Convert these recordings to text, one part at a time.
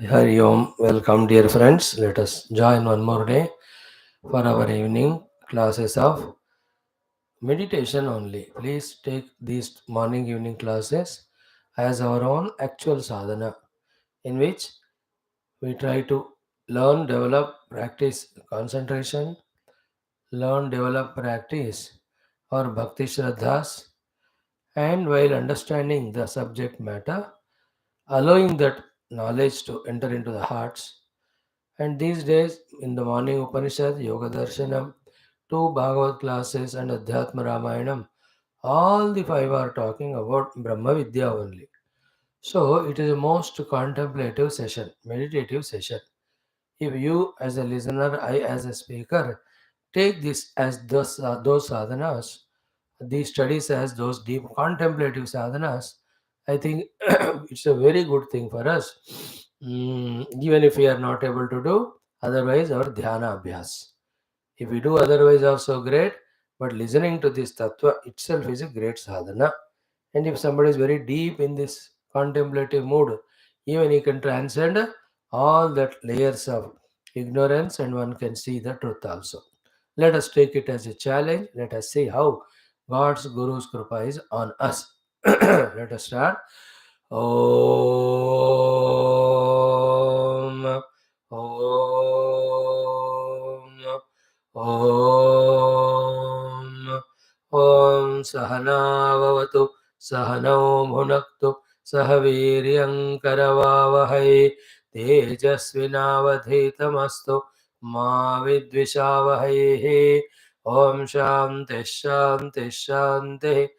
Hari Om, welcome dear friends. Let us join one more day for our evening classes of meditation only. Please take these morning evening classes as our own actual sadhana in which we try to learn, develop, practice concentration, learn, develop, practice our bhakti shraddhas, and while understanding the subject matter, allowing that knowledge to enter into the hearts. And these days, in the morning Upanishad, Yoga Darshanam, two Bhagavad classes, and Adhyatma Ramayanam, all the five are talking about Brahma Vidya only. So, it is a most contemplative session, meditative session. If you, as a listener, I, as a speaker, take this as those sadhanas, these studies as those deep contemplative sadhanas, I think it's a very good thing for us. Even if we are not able to do, otherwise our dhyana abhyas. If we do otherwise also great, but listening to this tattva itself is a great sadhana. And if somebody is very deep in this contemplative mood, even he can transcend all that layers of ignorance and one can see the truth also. Let us take it as a challenge. Let us see how God's Guru's Kripa is on us. Let us start. Om. Om. Om. Om Sahanavavatu Sahano Bhunaktu Sahaviryankaravavahai Tejasvinavadhitamastu Ma Vidvishavahai. Om Shanti Shanti Shanti.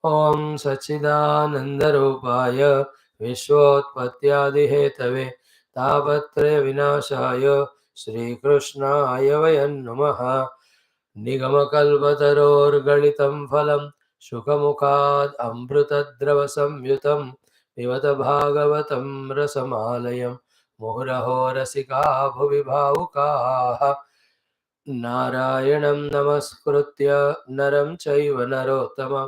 Om Sachidanandarupaya Vishwotpatyadihetave Tapatre Vinashaya Sri Krishnaya Vayan Namaha. निगमकल्पतरोर्गलितं फलं शुकमुखाद् अमृतद्रवसंयुतं पिबत भागवतं रसमालयं मुहुरहो रसिका भुवि भावुकाः नारायणं नमस्कृत्य नरं चैव नरोत्तमं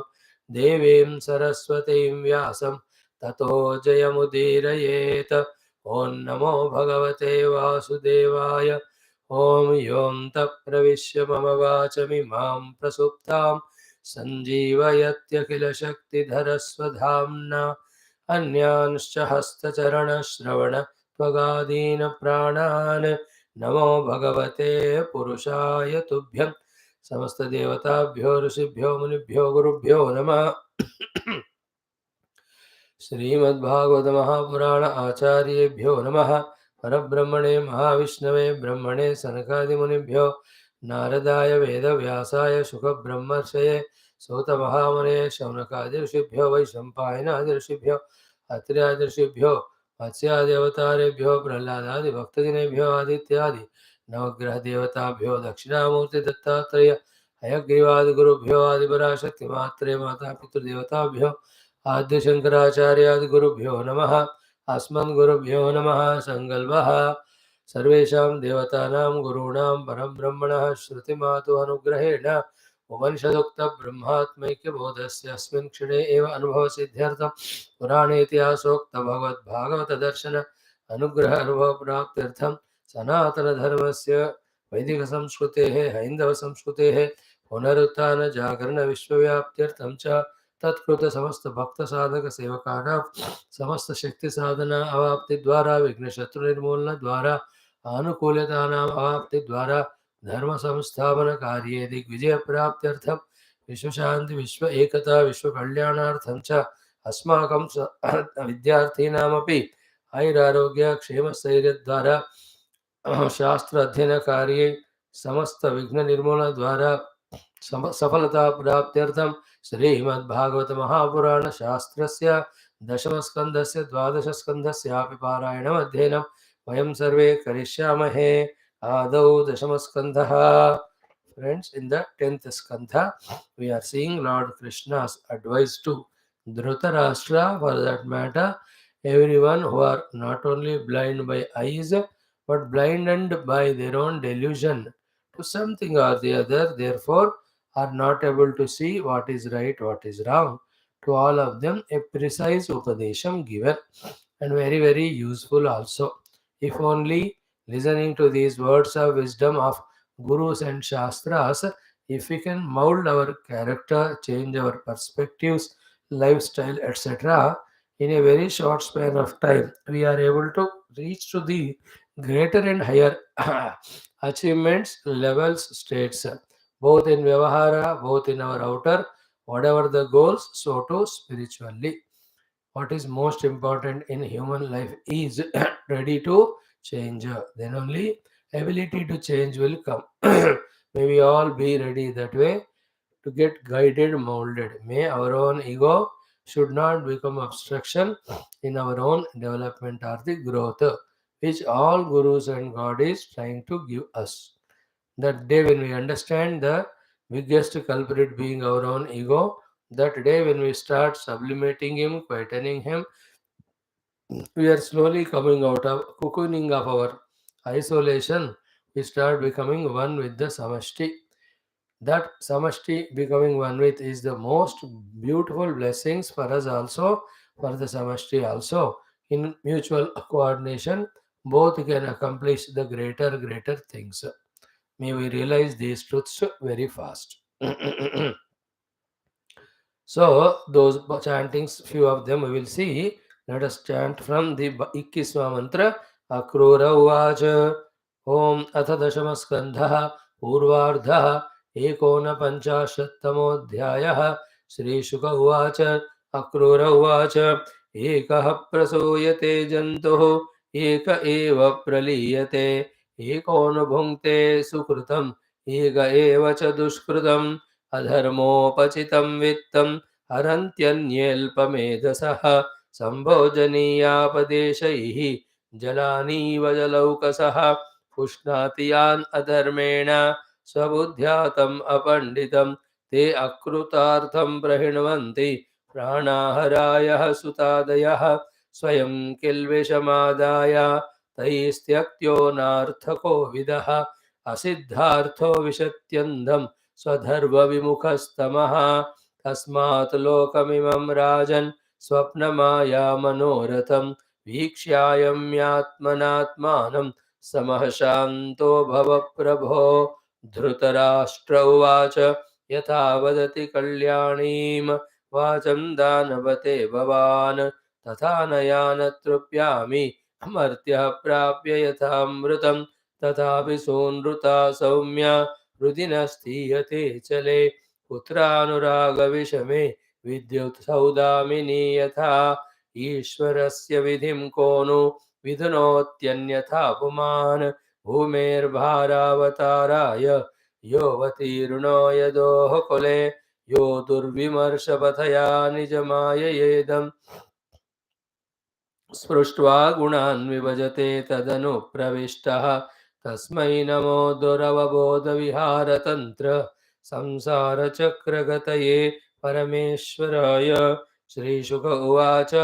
देवीं सरस्वतीं व्यासं ततो जयमुदीरयेत् ॐ नमो भगवते वासुदेवाय ॐ यों तत्प्रविश्य मम वाचमिमां प्रसुप्तां सञ्जीवयत्यखिलशक्तिधरस्वधाम्ना अन्यांश्च हस्तचरणश्रवणत्वगादीन् प्राणान् नमो भगवते पुरुषाय तुभ्यं समस्तदेवताभ्यो ऋषिभ्यो मुनिभ्यो गुरुभ्यो नमः। श्रीमद्भागवत महापुराण आचार्येभ्यो नमः। परब्रह्मणे महाविष्णवे ब्रह्मणे सनकादिमुनिभ्यो नारदाय वेदव्यासाय शुकब्रह्मर्षये सूतमहामुने शौनकादि ऋषिभ्यो वैशम्पायनादि ऋषिभ्यो अत्र्यादि ऋषिभ्यो मत्स्यादि अवतारेभ्यो प्रह्लादादिभक्तजनेभ्यो आदित्यादि नवग्रहदेवताभ्यो दक्षिणामूर्ति दत्तात्रेय हयग्रीवादिगुरुभ्यो आदिपराशक्तिमात्रे मातापितृदेवताभ्यो आद्य शंकराचार्यादि गुरुभ्यो नमः। अस्मद्गुरुभ्यो नमः। संकल्पः सर्वेषां देवतानां गुरूणां परब्रह्मणः श्रुतिमातु अनुग्रहेण उपनिषदुक्तब्रह्मात्मैक्यबोधस्य अस्मिन् क्षणे एव अनुभवसिद्ध्यर्थं पुराणे इतिहासोक्त भगवद्भागवतदर्शन अनुग्रह अनुभवप्राप्त्यर्थं सनातनधर्मस्य वैदिकसंस्कृतेः हैन्दवसंस्कृतेः पुनरुत्थानजागरणविश्वव्याप्त्यर्थं च तत्कृत समस्त भक्त साधक सेवकानां समस्त शक्ति साधना अवाप्ति द्वारा विघ्न शत्रु निर्मूलन द्वारा आनुकूल्यतानां अवाप्ति द्वारा धर्म संस्थापन कार्ये दिग्विजय प्राप्त्यर्थं विश्व शांति विश्व एकता विश्व कल्याणार्थं च अस्माकं विद्यार्थीनामपि आयुरारोग्य क्षेम स्थैर्य द्वारा शास्त्र अध्ययन कार्ये समस्त विघ्न निर्मूलन द्वारा सफलता प्राप्त्यर्थं श्रीमद्भागवत महापुराण शास्त्रस्य दशमस्कन्धस्य द्वादशस्कन्धस्यापि पारायणम् अध्ययनं वयं सर्वे करिष्यामहे। आदौ दशमस्कन्धः. Friends, in the 10th skandha, we are seeing Lord Krishna's advice to Dhrutarashtra, for that matter, everyone who are not only blind by eyes, but blinded by their own delusion to something or the other, therefore are not able to see what is right, what is wrong. To all of them, a precise upadesham given and very, very useful also. If only listening to these words of wisdom of gurus and shastras, if we can mold our character, change our perspectives, lifestyle, etc., in a very short span of time, we are able to reach to the greater and higher achievements, levels, states, both in Vyavahara, both in our outer, whatever the goals, so too spiritually. What is most important in human life is ready to change. Then only ability to change will come. May we all be ready that way to get guided, molded. May our own ego should not become obstruction in our own development or the growth, which all gurus and God is trying to give us. That day when we understand the biggest culprit being our own ego, that day when we start sublimating him, quietening him, we are slowly coming out of cocooning of our isolation. We start becoming one with the samashti. That samashti becoming one with is the most beautiful blessings for us also, for the samashti also. In mutual coordination, both can accomplish the greater things. May we realize these truths very fast. So, those chantings, few of them we will see. Let us chant from the 21 mantra. Akrura uvacha Om atha dashama skandha purvardha ekona panchashattamo Shri Shuka uvacha Akrura uvacha Ekah prasuyate jantoh Eka eva praliyate Ekona bhunkte sukrutam Eka eva cha dushkrutam अधर्मोपचितं वित्तं हरन्त्यन्येऽल्पमेधसः सम्भोजनीयापदेशैः जलानीव जलौकसः पुष्णाति यान् अधर्मेण स्वबुद्ध्यातम् अपण्डितं ते अकृतार्थं प्रहिण्वन्ति प्राणाहरायः सुतादयः स्वयं किल्बिषमादाय तैस्त्यक्त्यो नार्थको विदः असिद्धार्थो विशत्यन्धम् स्वधर्मविमुखस्तमः तस्मात् लोकमिमं राजन् स्वप्नमाया मनोरथं वीक्ष्यायं यात्मनात्मानं समः शान्तो भव प्रभो धृतराष्ट्र उवाच यथा वदति कल्याणीं वाचं दानवते भवान् तथा नया न तृप्यामि मर्त्यः प्राप्य यथामृतं तथापि सोनृता सौम्या हृदि न स्थीयते चले पुत्रानुरागविषमे विद्युत् सौदामिनी यथा ईश्वरस्य विधिं को नु विधुनोत्यन्यथा पुमान् भूमेर्भारावताराय योऽवतीर्णो यदोः कुले यो दुर्विमर्शपथया निजमाययेदम् स्पृष्ट्वा गुणान् विभजते तदनुप्रविष्टः तस्मै नमो दुरवबोधविहारतन्त्र संसारचक्रगतये परमेश्वराय श्रीशुक उवाच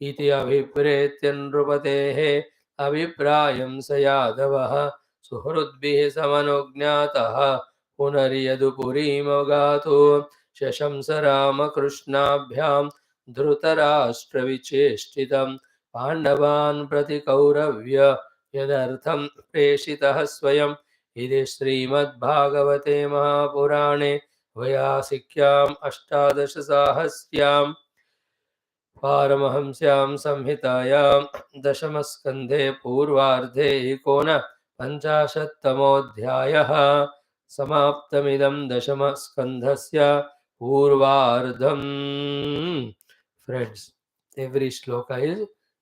इति अभिप्रेत्य नृपतेः अभिप्रायं स यादवः सुहृद्भिः समनुज्ञातः पुनर्यदुपुरीमगातो शशंस रामकृष्णाभ्यां धृतराष्ट्रविचेष्टितम् पाण्डवान् प्रति कौरव्य यदर्थं प्रेषितः स्वयं इति श्रीमद्भागवते महापुराणे वयासिक्याम् अष्टादशसाहस्र्यां पारमहंस्यां संहितायां दशमस्कन्धे पूर्वार्धे एकोनपञ्चाशत्तमोऽध्यायः समाप्तमिदं दशमस्कन्धस्य पूर्वार्धम्. Friends, every shloka is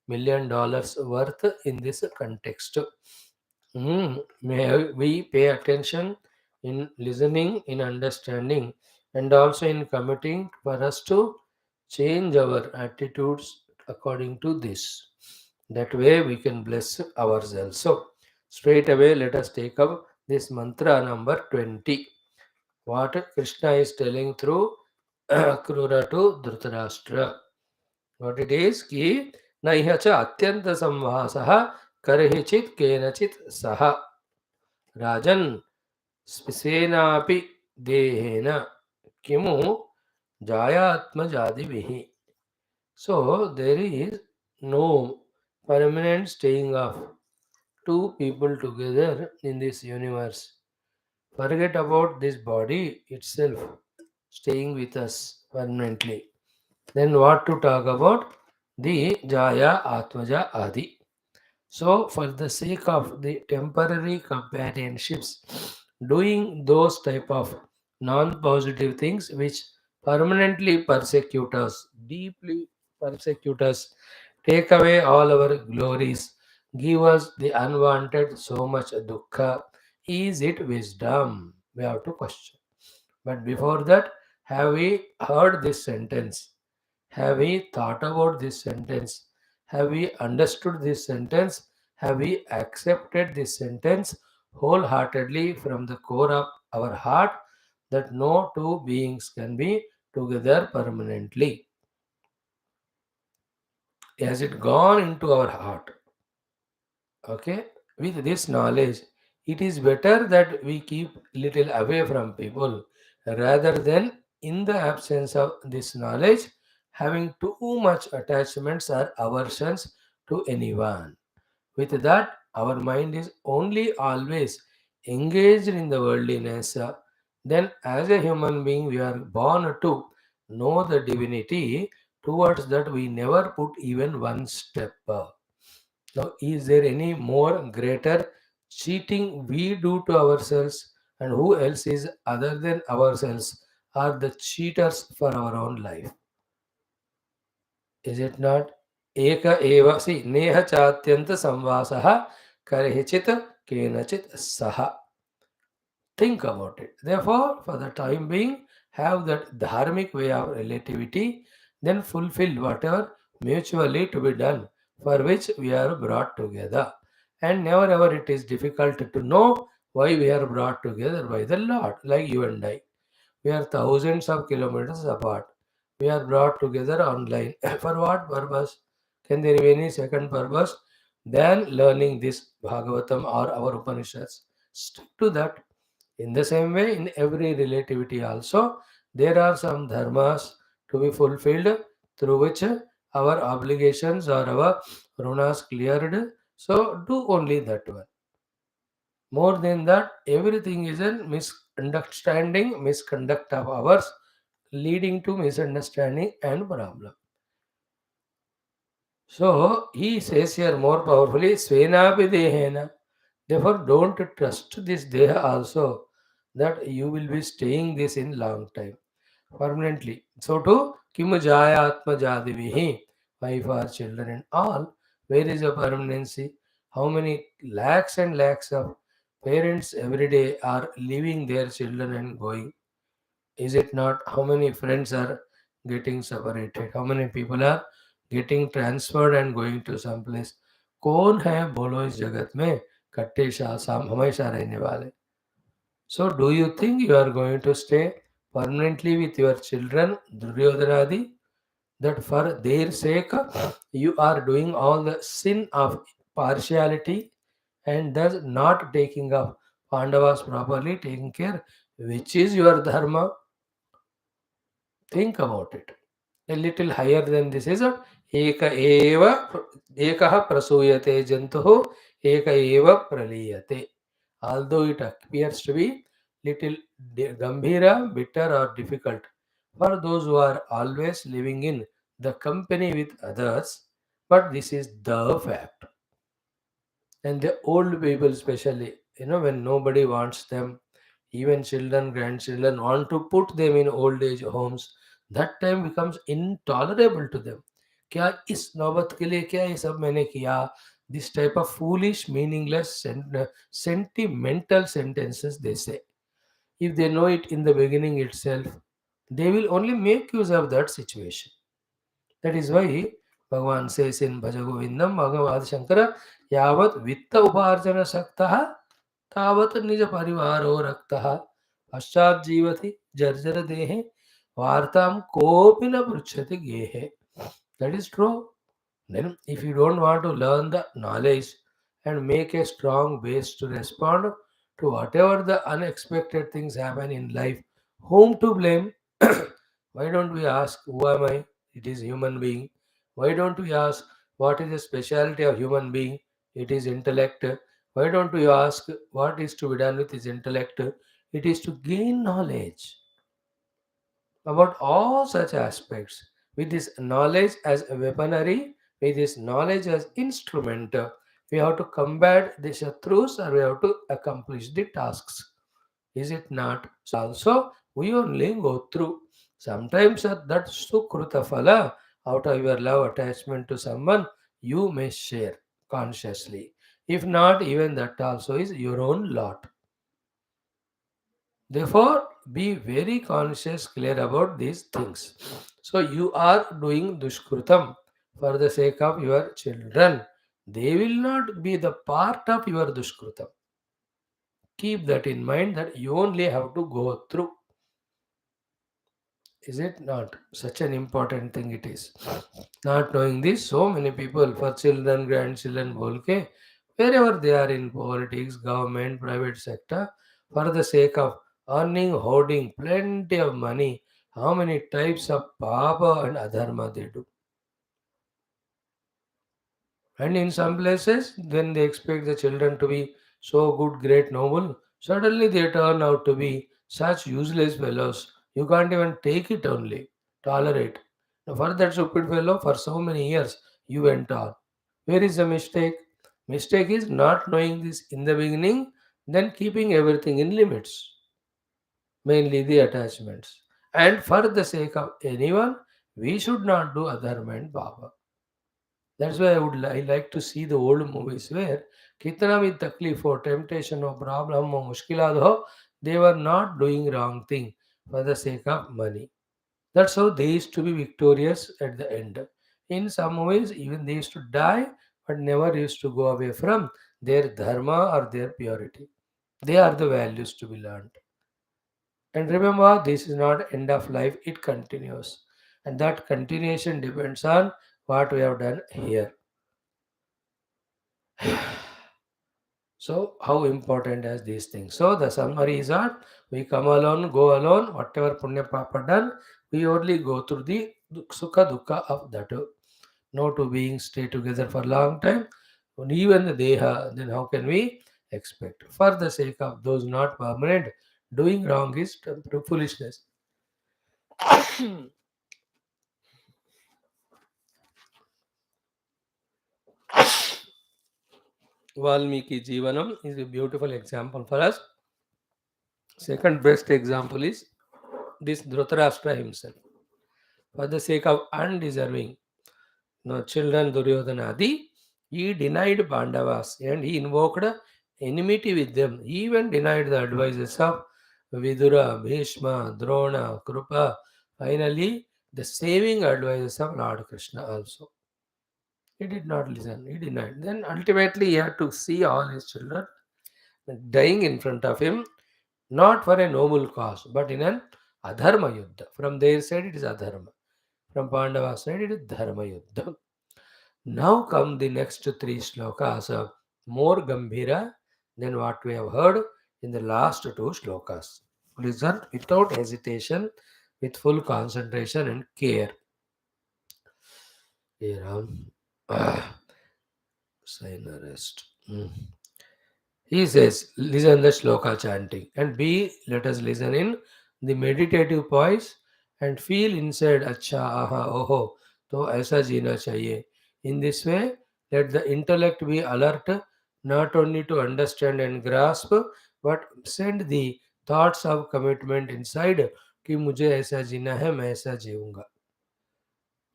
$1,000,000 worth in this context. May we pay attention in listening, in understanding, and also in committing for us to change our attitudes according to this. That way we can bless ourselves. So, straight away, let us take up this mantra number 20. What Krishna is telling through Akrura to Dhrutarashtra. What it is कि नैह च अत्यंत संवासः करहिचित् केनचित् सह राजन् स्वेनापि देहेन किमु जायात्मजादिभिः. So there is no permanent staying of two people together in this universe. Forget about this body itself staying with us permanently. Then what to talk about? The Jaya, Atmaja, Adi. So, for the sake of the temporary companionships, doing those type of non-positive things which permanently persecute us, deeply persecute us, take away all our glories, give us the unwanted so much dukkha, is it wisdom? We have to question. But before that, have we heard this sentence? Have we thought about this sentence? Have we understood this sentence? Have we accepted this sentence wholeheartedly from the core of our heart that no two beings can be together permanently? Has it gone into our heart? Okay, with this knowledge, it is better that we keep little away from people rather than in the absence of this knowledge having too much attachments or aversions to anyone. With that, our mind is only always engaged in the worldliness. Then, as a human being, we are born to know the divinity. Towards that, we never put even one step. Now, is there any more greater cheating we do to ourselves, and who else is other than ourselves are the cheaters for our own life? Is it not? Eka eva, see, neha chatyanta samvasaha karhichit kenachit saha. Think about it. Therefore, for the time being, have that dharmic way of relativity, then fulfill whatever mutually to be done for which we are brought together. And never ever it is difficult to know why we are brought together by the Lord, like you and I. We are thousands of kilometers apart. We are brought together online. For what purpose? Can there be any second purpose than learning this Bhagavatam or our Upanishads? Stick to that. In the same way, in every relativity also, there are some dharmas to be fulfilled through which our obligations or our runas cleared. So do only that one. More than that, everything is a misunderstanding, misconduct of ours, leading to misunderstanding and problem. So he says here more powerfully, Svenapi Dehena. Therefore, don't trust this Deha also that you will be staying this in long time, permanently. So to Kimu Jaya Atma Jadivihi, wife or children and all, where is the permanency? How many lakhs and lakhs of parents every day are leaving their children and going? Is it not? How many friends are getting separated? How many people are getting transferred and going to some place? कौन है बोलो इस जगत में कट्टे शाह साम हमेशा रहने वाले? So do you think you are going to stay permanently with your children, Duryodhanadi, that for their sake you are doing all the sin of partiality and thus not taking of Pandavas properly, taking care, which is your dharma? Think about it. A little higher than this is a eka eva ekah prasuyate jantuh eka eva praliyate. Although it appears to be little gambhira, bitter or difficult for those who are always living in the company with others, but this is the fact. And the old people especially, when nobody wants them, even children, grandchildren want to put them in old age homes, that time becomes intolerable to them. क्या इस नौबत के लिए क्या ये सब मैंने किया? This type of foolish, meaningless, sentimental sentences they say. If they know it in the beginning itself, they will only make use of that situation. That is why Bhagavan says in Bhajagovindam, Bhagavad Shankara, Yavat Vitta Uparjana Saktaha, Tavat Nija Parivaro Raktaha, Paschat Jivati, Jarjara Dehe, Vartam Kopina Pruchati Gehe. That is true. Then, if you don't want to learn the knowledge and make a strong base to respond to whatever the unexpected things happen in life, whom to blame? Why don't we ask, who am I? It is human being. Why don't we ask, what is the speciality of human being? It is intellect. Why don't you ask what is to be done with his intellect? It is to gain knowledge about all such aspects. With this knowledge as a weaponry, with this knowledge as instrument, we have to combat the Shatrus or we have to accomplish the tasks. Is it not? So also we only go through. Sometimes that sukruta phala, out of your love attachment to someone, you may share consciously. If not, even that also is your own lot. Therefore, be very conscious, clear about these things. So you are doing dushkrutam for the sake of your children. They will not be the part of your dushkrutam. Keep that in mind that you only have to go through. Is it not? Such an important thing it is. Not knowing this, so many people for children, grandchildren, bolke, wherever they are in politics, government, private sector, for the sake of earning, hoarding plenty of money, how many types of papa and adharma they do. And in some places, when they expect the children to be so good, great, noble, suddenly they turn out to be such useless fellows. You can't even take it only, tolerate. Now, for that stupid fellow, for so many years, you went on. Where is the mistake? Mistake is not knowing this in the beginning, then keeping everything in limits, mainly the attachments. And for the sake of anyone, we should not do adharma and baba. That's why I like to see the old movies where kitna bhi taklif ho, temptation ho, problem ho, mushkilat ho, they were not doing wrong thing for the sake of money. That's how they used to be victorious at the end. In some ways, even they used to die, but never used to go away from their dharma or their purity. They are the values to be learned. And remember, this is not end of life; it continues, and that continuation depends on what we have done here. So, how important is these things? So, the summary is that we come alone, go alone, whatever punya papa done, we only go through the sukha dukkha of that. No two beings stay together for a long time. And even the deha, then how can we expect? For the sake of those not permanent, doing wrong is foolishness. Valmiki Jivanam is a beautiful example for us. Second best example is this Dhrutarashtra himself. For the sake of undeserving children Duryodhanadi, he denied Pandavas and he invoked enmity with them. He even denied the advices of Vidura, Bhishma, Drona, Krupa. Finally, the saving advices of Lord Krishna also. He did not listen, he denied. Then ultimately, he had to see all his children dying in front of him, not for a noble cause, but in an adharma yuddha. From their side, it is adharma. From Pandava side, it is dharma yuddha. Now come the next three shlokas, more gambhira than what we have heard in the last two shlokas. Listen without hesitation, with full concentration and care. Here, sign arrest. He says, listen the shloka chanting. And B, let us listen in the meditative voice and feel inside, acha, aha, oho, to aisa jeena chahiye. In this way, let the intellect be alert not only to understand and grasp, but send the thoughts of commitment inside कि मुझे ऐसा जीना है मैं ऐसा जीऊंगा.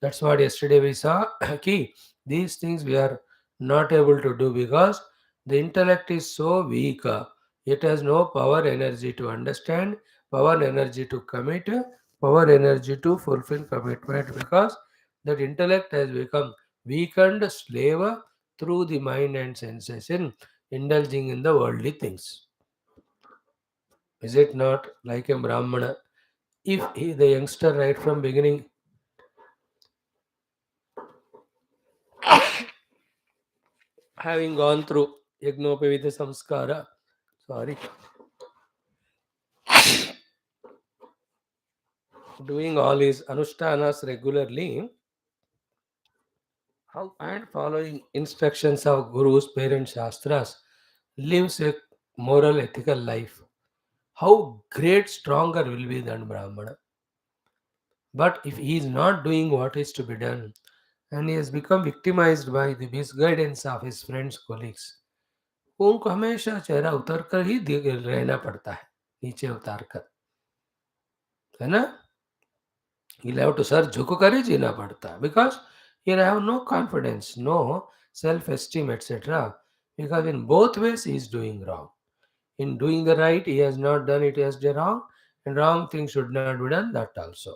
That's what yesterday we saw. Ki, these things we are not able to do because the intellect is so weak. It has no power energy to understand, power energy to commit, power energy to fulfill commitment because that intellect has become weakened slave through the mind and senses in indulging in the worldly things. Is it not like a Brahmana? If he, the youngster right from beginning having gone through Yagnopavita Samskara, sorry, doing all his Anushtanas regularly how, and following instructions of Gurus, parents, Shastras, lives a moral, ethical life, how great, stronger will be than Brahmana. But if he is not doing what is to be done, and he has become victimized by the misguidance of his friends, colleagues, उनको हमेशा चेहरा उतर कर ही रहना पड़ता है, नीचे उतार कर, है ना? He'll have to सर झुक कर ही जीना पड़ता है, because he'll have no confidence, no self-esteem, etc. Because in both ways he is doing wrong. In doing the right, he has not done it as the wrong, and wrong things should not be done, that also.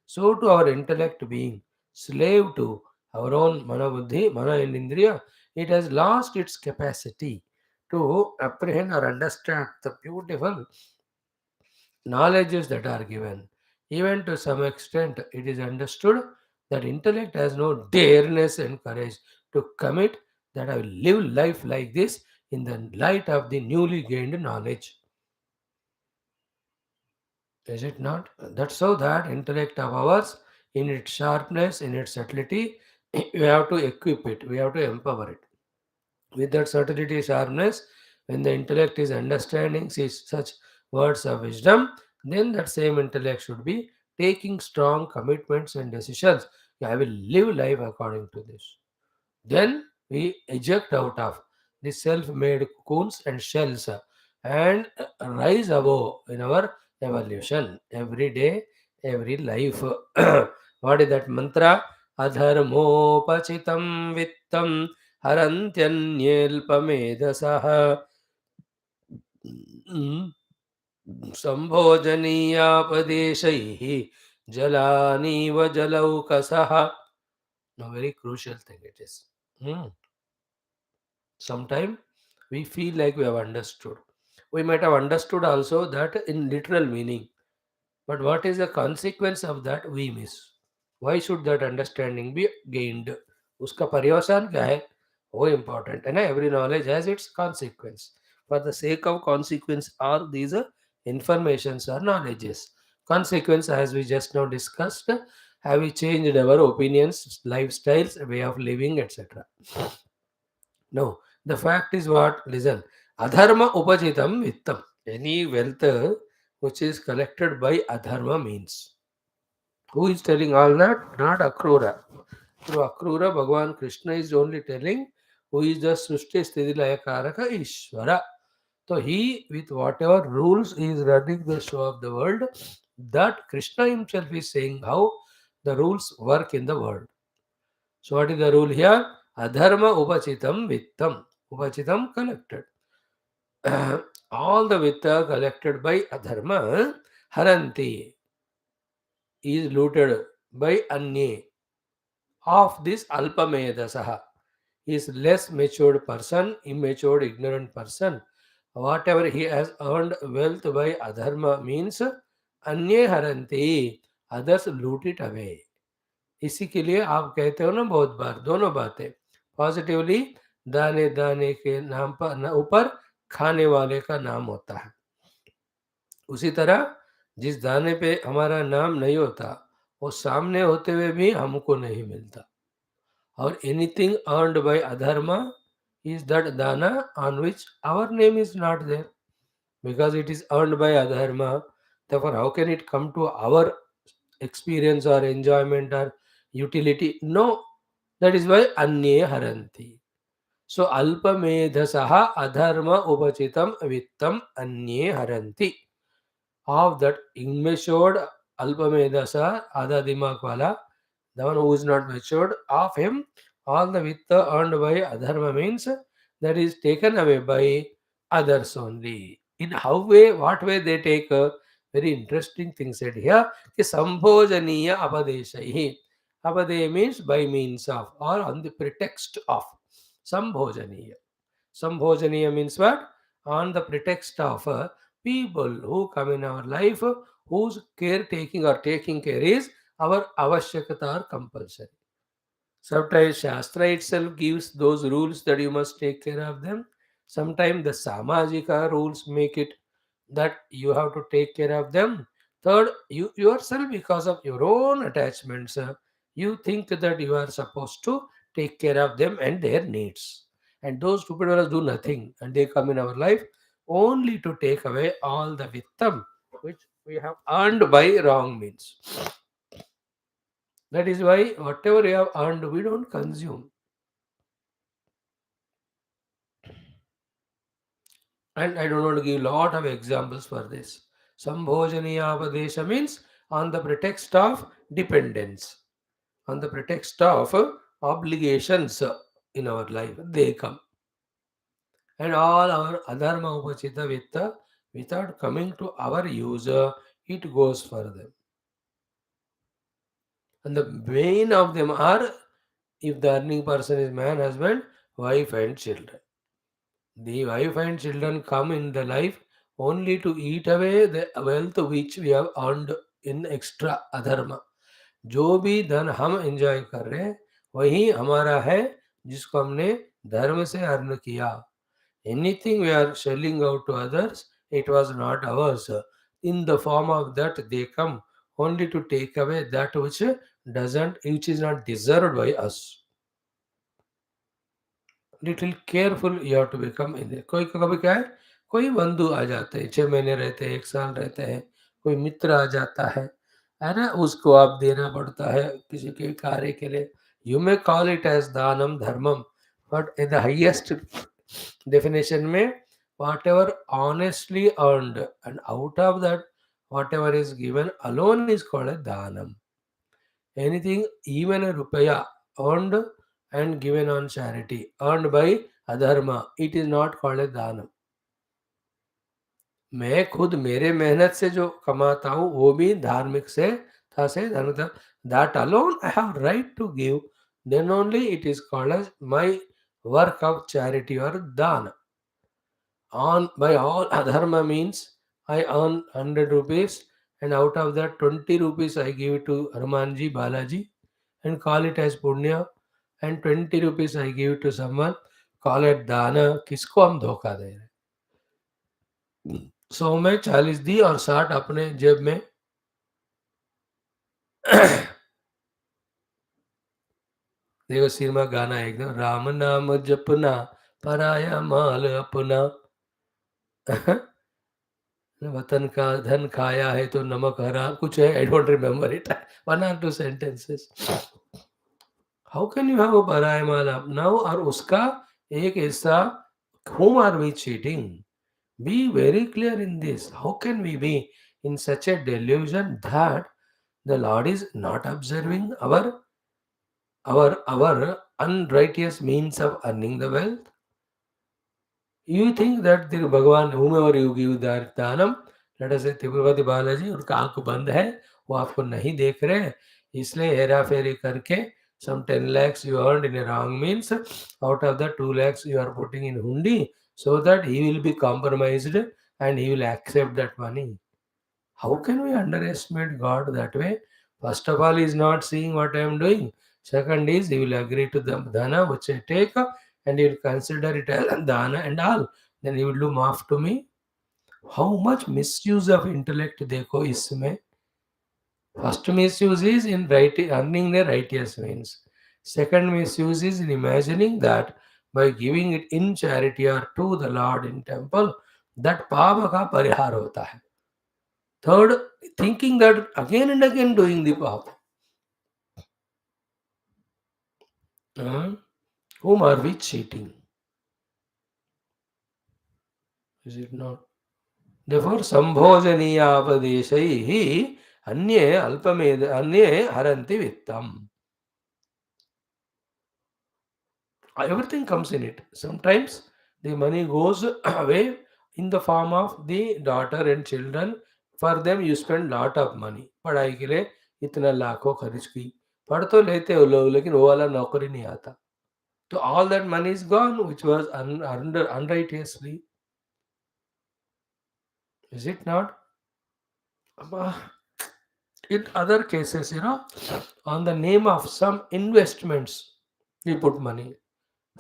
So to our intellect being slave to our own manabuddhi, mana and indriya, it has lost its capacity to apprehend or understand the beautiful knowledges that are given. Even to some extent, it is understood that intellect has no dareness and courage to commit that I will live life like this in the light of the newly gained knowledge. Is it not? That's how that intellect of ours, in its sharpness, in its subtlety, we have to equip it, we have to empower it. With that subtlety, sharpness, when the intellect is understanding such words of wisdom, then that same intellect should be taking strong commitments and decisions. I will live life according to this. Then we eject out of the self-made cocoons and shells and rise above in our evolution every day, every life. What is that mantra? Adharmopachitam vittam harantyanyelpamedasah संभोजनीयापदेशैः जलानीव जलौकसः. A very crucial thing it is. Sometimes we feel like we have understood. We might have understood also that in literal meaning. But what is the consequence of that we miss? Why should that understanding be gained? उसका पर्यवसान क्या है? वो important है ना? Every knowledge has its consequence. For the sake of consequence, are these informations or knowledges? Consequence, as we just now discussed, have we changed our opinions, lifestyles, way of living, etc.? No. The fact is what? Listen. Adharma upajitam vittam. Any wealth which is collected by adharma means. Who is telling all that? Not Akrura. Through Akrura, Bhagavan Krishna is only telling who is the Srushti Sthiti Laya Karaka Ishvara. So he, with whatever rules he is running the show of the world, that Krishna himself is saying how the rules work in the world. So what is the rule here? Adharma upachitam vittam. Upachitam collected. All the vitta collected by adharma haranti is looted by anye of this alpamedasaha. Is less matured person, immature, ignorant person. Whatever he has earned wealth by adharma means अन्य हरंती, others loot it away. इसी के लिए आप कहते हो ना बहुत बार दोनों बातें पॉजिटिवली, दाने दाने के नाम पर ऊपर खाने वाले का नाम होता है, उसी तरह जिस दाने पे हमारा नाम नहीं होता वो सामने होते हुए भी हमको नहीं मिलता. और anything earned bye adharma is that dana on which our name is not there, because it is earned by adharma. Therefore, how can it come to our experience or enjoyment or utility? No, that is why anye haranti. So alpamedhasaha adharma upachitam vittam anye haranti. Of that immeasured alpamedhasa adha dimag wala, the one who is not matured, of him all the vitta earned by adharma means that is taken away by others only. In how way, what way they take? A very interesting thing said here. Ki sambhojaniya apadeshahi. Apade means by means of or on the pretext of. Sambhojaniya. Sambhojaniya means what? On the pretext of people who come in our life, whose caretaking or taking care is our avashyakata or compulsory. Sometimes Shastra itself gives those rules that you must take care of them. Sometimes the Samajika rules make it that you have to take care of them. Third, you yourself, because of your own attachments, you think that you are supposed to take care of them and their needs. And those stupid fellows do nothing, and they come in our life only to take away all the vittam which we have earned by wrong means. That is why whatever we have earned, we don't consume. And I don't want to give a lot of examples for this. Sambhojaniyapadesha means on the pretext of dependence, on the pretext of obligations in our life, they come. And all our adharma upachita vitta, without coming to our use, it goes for them. And the main of them are, if the earning person is man, husband, wife, and children. The wife and children come in the life only to eat away the wealth which we have earned in extra अधर्म. जो भी धन हम enjoy कर रहे हैं वही हमारा है जिसको हमने धर्म से अर्न किया. Anything we are shelling out to others, it was not ours. In the form of that, they come only to take away that which is not deserved by us. Little careful you have to become इन कोई कभी क्या है, कोई बंधु आ जाते हैं, 6 महीने रहते हैं, 1 साल रहते हैं, कोई मित्र आ जाता है ना, उसको आप देना पड़ता है किसी के कार्य के लिए. You may call it as दानम धर्मम, but in the highest definition में whatever honestly earned and out of that whatever is given alone is called a dhanam. Anything, even a rupaya earned and given on charity, earned by adharma, it is not called a dhanam. मैं खुद मेरे मेहनत से जो कमाता हूँ वो भी धार्मिक से था से धर्म था. That alone I have right to give. Then only it is called as my work of charity or dana. On by all adharma means I earn 100 rupees and out of that 20 rupees I give it to Hanumanji Balaji and call it as punya, and 20 rupees I give to someone, call it dana. किसको हम धोखा दे रहे हैं? 100 में 40 दी और 60 अपने जेब में. देखो सिनेमा गाना है एकदम, राम नाम जपना पराया माल अपना. वतन का धन खाया है तो नमक हराम कुछ है, I don't remember it, 1 or 2 sentences. How can you have a पराया माल अपना और उसका एक हिस्सा, whom are we cheating? Be very clear in this. How can we be in such a delusion that the Lord is not observing our unrighteous means of earning the wealth? You think that the Bhagavan, whomever you give that dhanam, let us say Tirupati Balaji, उनका आंख बंद है, वो आपको नहीं देख रहे हैं, इसलिए हेरा फेरी करके some 10 lakhs you earned in a wrong means, out of the 2 lakhs you are putting in hundi so that he will be compromised and he will accept that money. How can we underestimate God that way? First of all, he is not seeing what I am doing. Second is, he will agree to the dana which I take and he will consider it as dana and all. Then he will do maaf to me. How much misuse of intellect देखो इसमें. First misuse is in earning the righteous means. Second misuse is in imagining that by giving it in charity or to the Lord in temple, that पाप का परिहार होता है. Third, thinking that again and again doing the path. Whom are we cheating? Is it not? Therefore, sambhojaniyāpadeshaihi अन्ये haranti vittam. Everything comes in it. Sometimes the money goes away in the form of the daughter and children. For them you spend lot of money. पढ़ाई के लिए इतना लाखों खर्च की. पढ़ तो लेते हो लोग लेकिन वो वाला नौकरी नहीं आता. So all that money is gone which was earned unrighteously. Is it not? In other cases, on the name of some investments, we put money.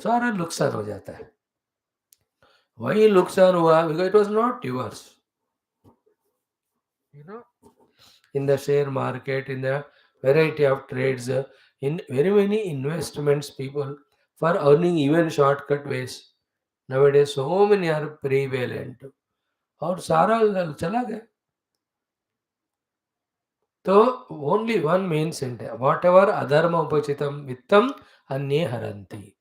सारा नुकसान हो जाता है. Why नुकसान हुआ? Because it was not yours. In the share market, in the variety of trades, in very many investments, people for earning even shortcut ways. Nowadays, so many are prevalent. और सारा चला गया. तो only one main sentence. Whatever adharma upachitam vittam anye haranti.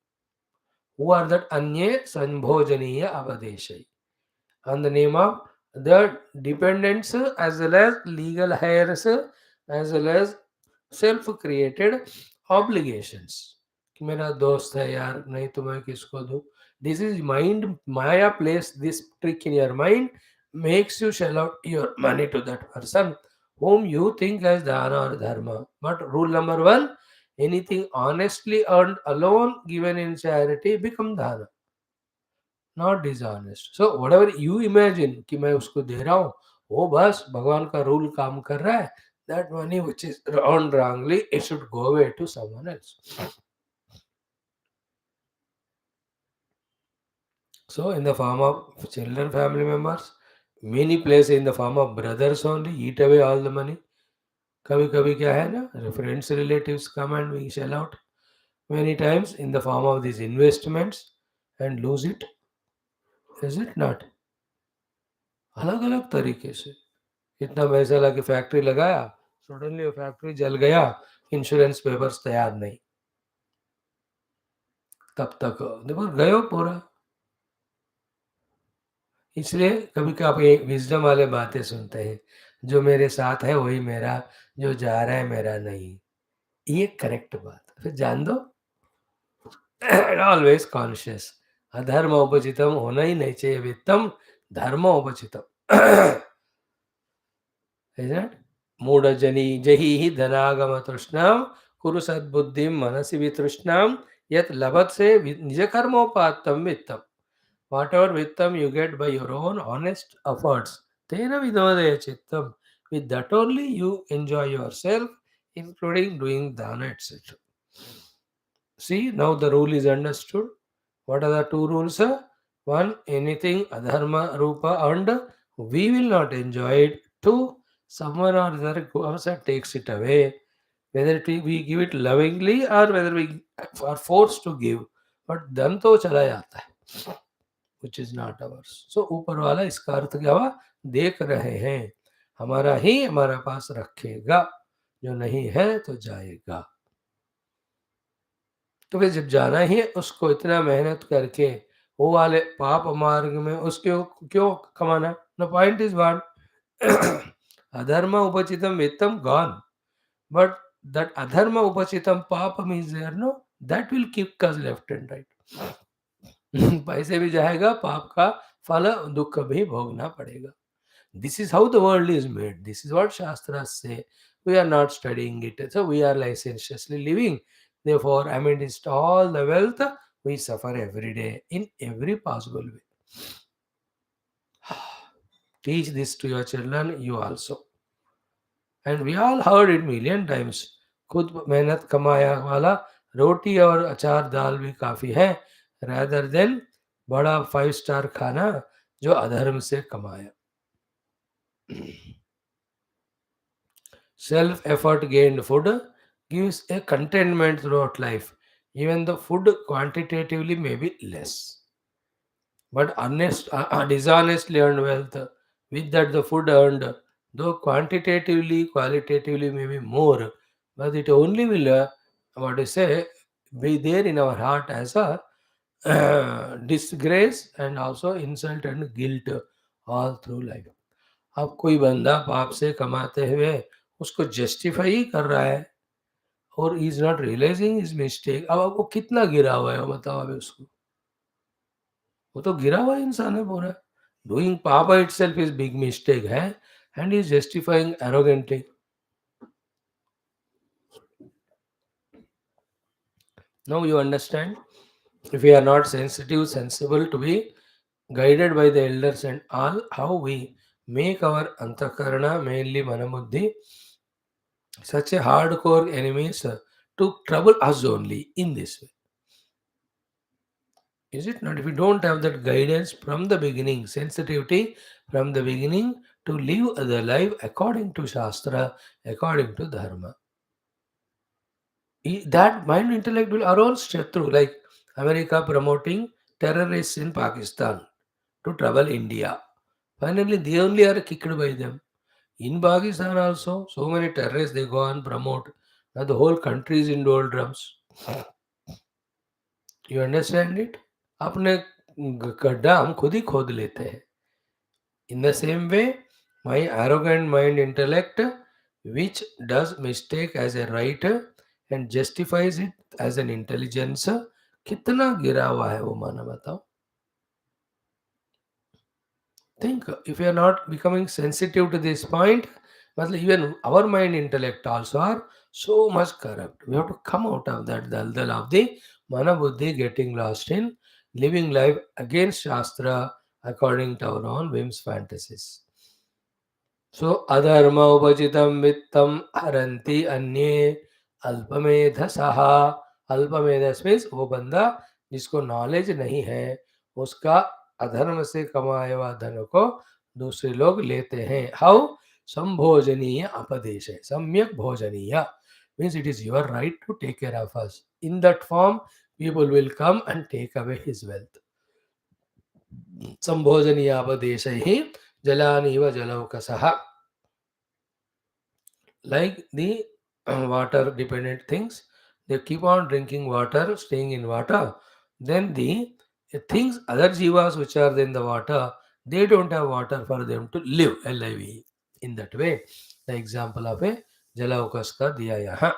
Who are that anye sanbhojaniya avadeshai? On the name of the dependents as well as legal heirs as well as self created obligations कि मेरा दोस्त है यार नहीं तो मैं किसको दूं. This is mind. Maya plays this trick in your mind, makes you shell out your money to that person whom you think as dana or dharma. But rule number one, anything honestly earned alone given in charity become dana, not dishonest. So whatever you imagine कि मैं उसको दे रहा हूँ, वो बस भगवान का rule काम कर रहा है. That money which is earned wrongly it should go away to someone else. So in the form of children, family members, many place in the form of brothers only eat away all the money. कभी कभी क्या है ना, friends relatives come and we shell out many times in the form of these investments and lose it. Is it not? अलग अलग तरीके से इतना पैसा लगा के फैक्ट्री लगाया, सडनली वो फैक्ट्री जल गया, इंश्योरेंस पेपर्स तैयार नहीं, तब तक देखो गयो पूरा. इसलिए कभी कभी आप ये विजडम वाले बातें सुनते हैं, जो मेरे साथ है वही मेरा, जो जा रहा है मेरा नहीं. ये करेक्ट बात फिर जान दो. Always conscious. अधर्म उपचितम होना ही नहीं चाहिए, वित्तम धर्म उपचितम. मूढ़जनी जहि धनागम तृष्णाम कुरु सद्बुद्धि मनसि वितृष्णाम यत लभत से निज कर्मोपातम वित्तम. Whatever vittam you get by your own honest efforts, tena vidodaya chittam. With that only you enjoy yourself, including doing dana, etc. See, now the rule is understood. What are the two rules? One, anything adharma rupa earned, we will not enjoy it. Two, someone or other comes and takes it away. Whether we give it lovingly or whether we are forced to give. But then तो चला जाता है, which is not ours. So ऊपर वाला इसका अर्थ क्या हुआ, देख रहे हैं, हमारा ही हमारे पास रखेगा, जो नहीं है तो जाएगा. तो फिर जब जाना ही है उसको इतना मेहनत करके वो वाले पाप मार्ग में उसको क्यों कमाना. द पॉइंट इज व्हाट, अधर्म उपचितम वित्तम गॉन, बट दैट अधर्म उपचितम पापम is there, no, that will keep us left and right. पैसे भी जाएगा, पाप का फल दुख भी भोगना पड़ेगा. This is how the world is made. This is what Shastras say. We are not studying it. So we are licentiously living. Therefore, amidst all the wealth, we suffer every day in every possible way. Teach this to your children, you also. And we all heard it million times. खुद मेहनत कमाया वाला रोटी और अचार दाल भी काफ़ी है, rather than बड़ा 5 स्टार खाना जो अधर्म से कमाया. Self-effort gained food gives a contentment throughout life. Even the food quantitatively may be less. But dishonestly earned wealth, with that the food earned, though quantitatively, qualitatively may be more, but it only will, what I say, be there in our heart as a disgrace and also insult and guilt all through life. अब कोई बंदा पाप से कमाते हुए उसको justify ही कर रहा है और is not realising is mistake. अब आपको कितना गिरा हुआ है बताओ अभी उसको, वो तो गिरा हुआ इंसान है पूरा. डूइंग पापा इटसेल्फ इज बिग मिस्टेक है and is justifying arrogantly. Now you understand, if we are not sensitive, sensible to be guided by the elders and all, how we make our antakarana, mainly manabuddhi, such a hardcore enemies to trouble us only in this way. Is it not? If we don't have that guidance from the beginning, sensitivity from the beginning to live the life according to Shastra, according to Dharma, that mind intellect will arouse Shatru. Like America promoting terrorists in Pakistan to trouble India. Finally, they only are kicked by them. In Pakistan also, so many terrorists they go and promote. Now the whole country is in doldrums. You understand it? अपने गड्ढा हम खुद ही खोद लेते हैं. In the same way, my arrogant mind intellect, which does mistake as a right and justifies it as an intelligence, कितना गिरा हुआ है वो माना बताओ. Think if you are not becoming sensitive to this point, but even our mind intellect also are so much corrupt. We have to come out of that daldal of the mana buddhi, getting lost in living life against Shastra according to our own whims, fantasies. So adharma upachitam vittam haranti अन्ये अल्पमेधसः. अल्पमेधस means वो बंदा जिसको knowledge नहीं है उसका अधर्म से कमाए हुआ धन को दूसरे लोग लेते हैं. हाउ? संभोजनीय अपदेश है. सम्यक भोजनीय means it is your right to take care of us. In that form, people will come and take away his wealth. संभोजनीय अपदेश he जलानीव जलौकसः. Like the water dependent things, they keep on drinking water, staying in water. Then the things, other jivas which are in the water, they don't have water for them to live, live. In that way, the example of a jalaukas ka diya yahan.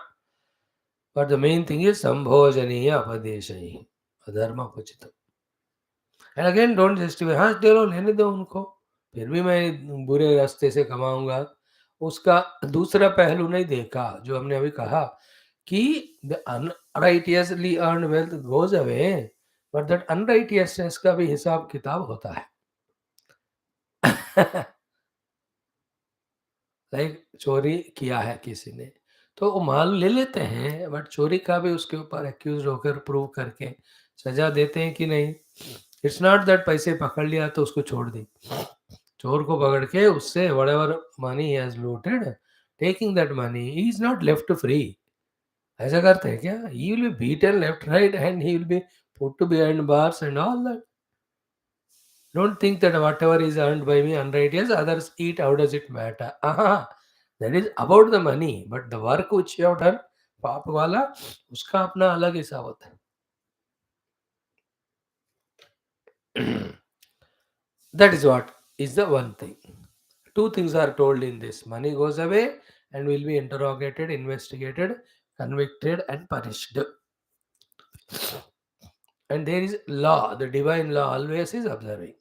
But the main thing is sambhojaniya apadeshayi, adharma pachita. And again, don't justify, हाँ चलो लेने दो उनको, फिर भी मैं बुरे रास्ते से कमाऊंगा. उसका दूसरा पहलू नहीं देखा जो हमने अभी कहा कि the unrighteously earn wealth goes away, but that unrighteousness का भी हिसाब किताब होता है. लाइक चोरी किया है किसी ने तो वो माल ले लेते हैं, बट चोरी का भी उसके ऊपर एक्यूज होकर प्रूव करके सजा देते हैं कि नहीं. इट्स नॉट दैट पैसे पकड़ लिया तो उसको छोड़ दी. चोर को पकड़ के उससे whatever money he has looted, taking that money, he is not left free. ऐसा करते हैं क्या? He will be beaten left, right, and he will be put to behind bars and all that. Don't think that whatever is earned by me unrighteous, others eat. How does it matter? Aha, that is about the money, but the work which you have done, पाप वाला, उसका अपना अलग हिसाब होता है. That is what is the one thing. Two things are told in this. Money goes away and will be interrogated, investigated, convicted, and punished. And there is law. The divine law always is observing.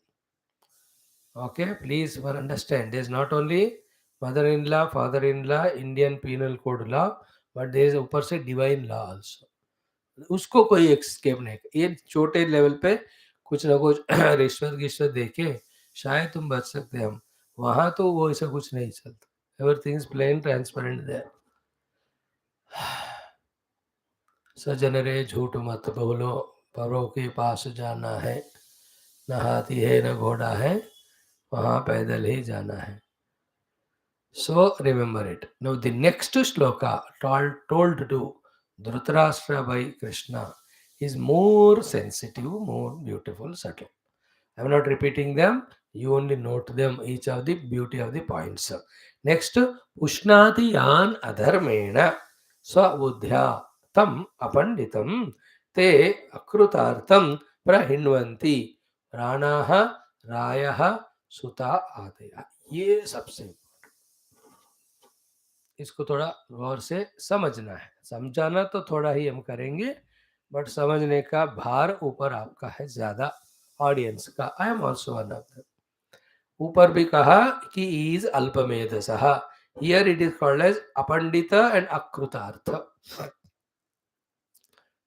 Okay, please for understand. There is not only mother-in-law, father-in-law, Indian penal code law, but there is ऊपर से divine law also. उसको कोई escape नहीं. ये छोटे level पे कुछ ना कुछ रिश्वत गिश्वत देके शायद तुम बच सकते हम. वहां तो वो ऐसा कुछ नहीं चलता. Everything is plain, transparent there. सजन रे झूठ मत बोलो, परों के पास जाना है. न हाथी है न घोड़ा है, वहां पैदल ही जाना है. So remember it. Now the next shloka told to Dhrutarashtra by Krishna is more sensitive, more beautiful, subtle. I am not repeating them. You only note them, each of the beauty of the points. Next, Ushnati yan adharmena swabuddhya tam apanditam te akrutartam prahinvanti ranaha rayaha suta Adya. ये सबसे इसको थोड़ा गौर से समझना है. समझाना तो थोड़ा ही हम करेंगे, बट समझने का भार ऊपर आपका है ज्यादा, ऑडियंस का. I am also one of them. ऊपर भी कहा कि इज अल्पमेधसः. Here it is called as अपंडित एंड अकृतार्थ.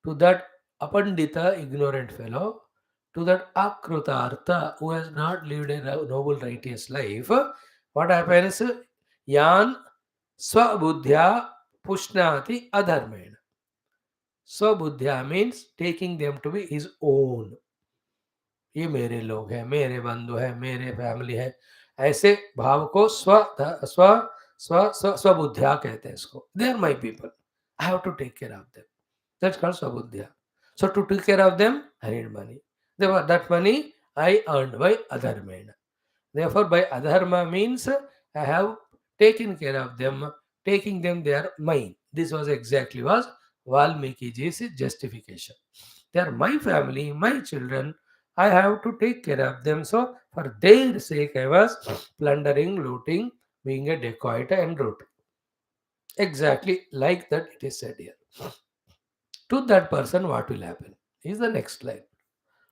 टू दैट अपंडित ignorant fellow, to that akrutartha who has not lived a noble righteous life, what happens? Yan swabuddhya pushnati adharmena. Swabuddhya means taking them to be his own. ये मेरे लोग हैं, मेरे बंधु हैं, मेरे फैमिली है, ऐसे भाव को स्व स्व स्व स्व स्वबुद्ध्या कहते हैं इसको. They are my people, I have to take care of them. That's called स्वबुद्ध्या. So to take care of them, I need money. That money I earned by adharma. Therefore, by adharma means I have taken care of them, taking them they are mine. This was exactly was Valmikiji's justification. They are my family, my children. I have to take care of them. So for their sake, I was plundering, looting, being a dacoit and root. Exactly like that it is said here. To that person, what will happen? Is the next line.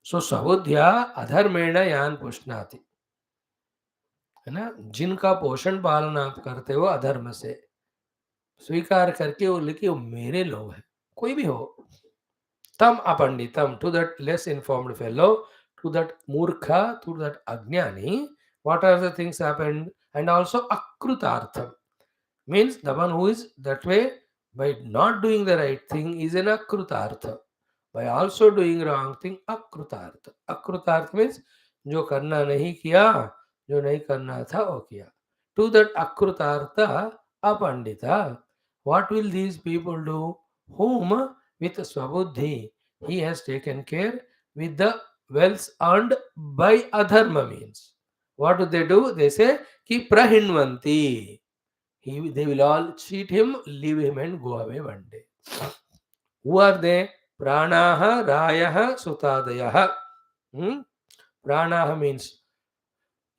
So Sabudhya adharmena yan pushnati. है ना, जिनका पोषण पालन आप करते हो अधर्म से, स्वीकार करके वो लिखे वो मेरे लोग हैं, कोई भी हो, tam apanditam, to that less informed fellow, to that murkha, to that ajnani, what are the things happened? And also akrutartham, means the one who is that way by not doing the right thing is an akrutartha. By also doing wrong thing, akrutartha. Akrutartha means जो करना नहीं किया, जो नहीं करना था वो किया. To that akrutartha apandita, what will these people do? Whom with swabuddhi he has taken care with the wealth earned by adharma means. What do? They say ki prahinvanti. They will all cheat him, leave him, and go away one day. Who are they? Pranaha, Rayaha, Sutadayaha. Hmm? Pranaha means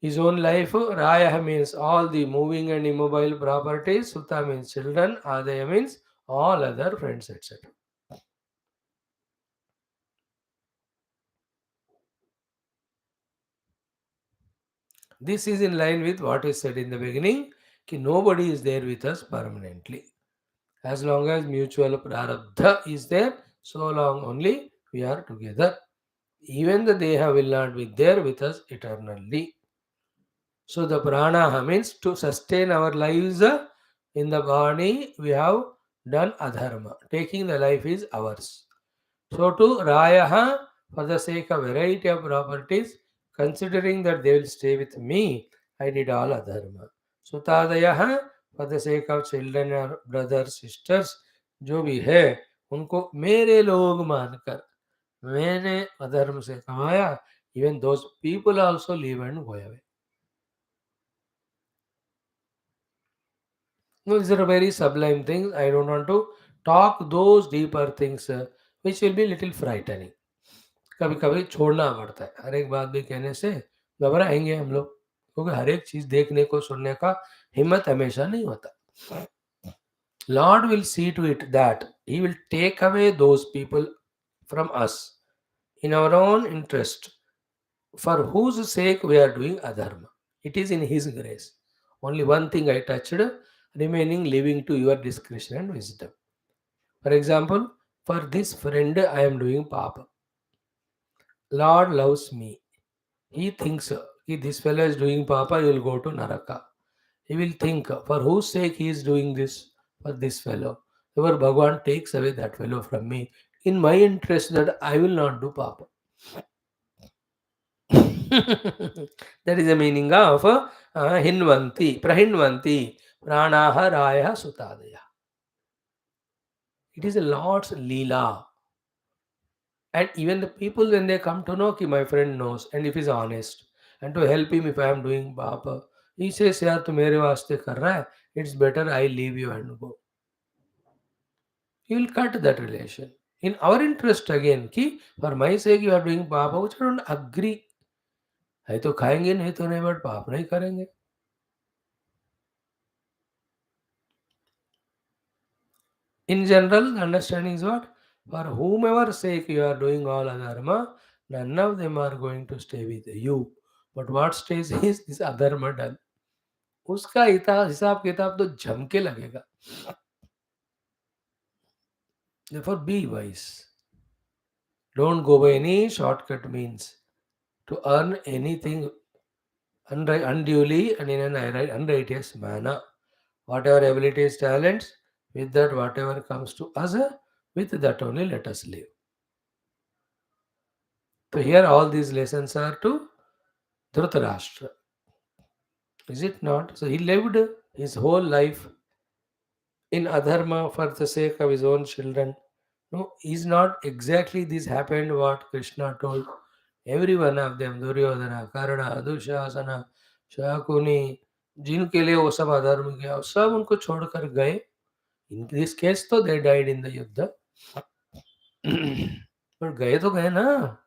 his own life. Rayaha means all the moving and immobile properties. Sutta means children. Adaya means all other friends, etc. This is in line with what is said in the beginning, कि nobody is there with us permanently. As long as mutual prarabdha is there, so long only we are together. Even the Deha will not be there with us eternally. So the prana means to sustain our lives in the body, we have done adharma. Taking the life is ours. So to Rayaha, for the sake of variety of properties, considering that they will stay with me, I did all adharma. Sutadayaha, for the sake of children or brothers, sisters, जो भी है उनको मेरे लोग मानकर मैंने अधर्म से कमाया. Even those people also leave and go away. No, these are very sublime things. I don't want to talk those deeper things which will be little frightening. कभी कभी छोड़ना पड़ता है, हर एक बात भी कहने से घबराएंगे हम लोग, क्योंकि हर एक चीज देखने को सुनने का हिम्मत हमेशा नहीं होता. Lord will see to it that He will take away those people from us in our own interest, for whose sake we are doing adharma. It is in His grace. Only one thing I touched, remaining leaving to your discretion and wisdom. For example, for this friend I am doing papa. Lord loves me. He thinks this fellow is doing papa, he will go to Naraka. He will think for whose sake he is doing this, for this fellow. Therefore, Bhagavan takes away that fellow from me in my interest that I will not do papa. That is the meaning of hinvanti, prahinvanti, pranaha raya sutadaya. It is a Lord's leela. And even the people, when they come to know ki my friend knows and if he's honest, and to help him if I am doing papa, he says, yaar, tu mere vaste kar raha hai, it's better I leave you and go. He will cut that relation. In our interest again, ki for my sake you are doing papa, which I don't agree. है तो खाएंगे नहीं तो नहीं, but पाप नहीं करेंगे. In general, the understanding is what? For whomever sake you are doing all adharma, none of them are going to stay with you. But what stays is this adharma done. उसका हिसाब किताब तो जम के लगेगा. Therefore, be wise. Don't go by any shortcut means to earn anything unduly and in an unrighteous manner. Whatever abilities, talents, with that, whatever comes to us, with that only let us live. So here all these lessons are to Dhrutarashtra. Is it not? So he lived his whole life in adharma for the sake of his own children. No, is not exactly this happened what Krishna told. Every one of them, Duryodhana, Karna, Dushasana, Shakuni, जिनके लिए वो सब अधर्म किया, सब उनको छोड़कर गए. In this case, तो they died in the युद्ध. पर गए तो गए ना.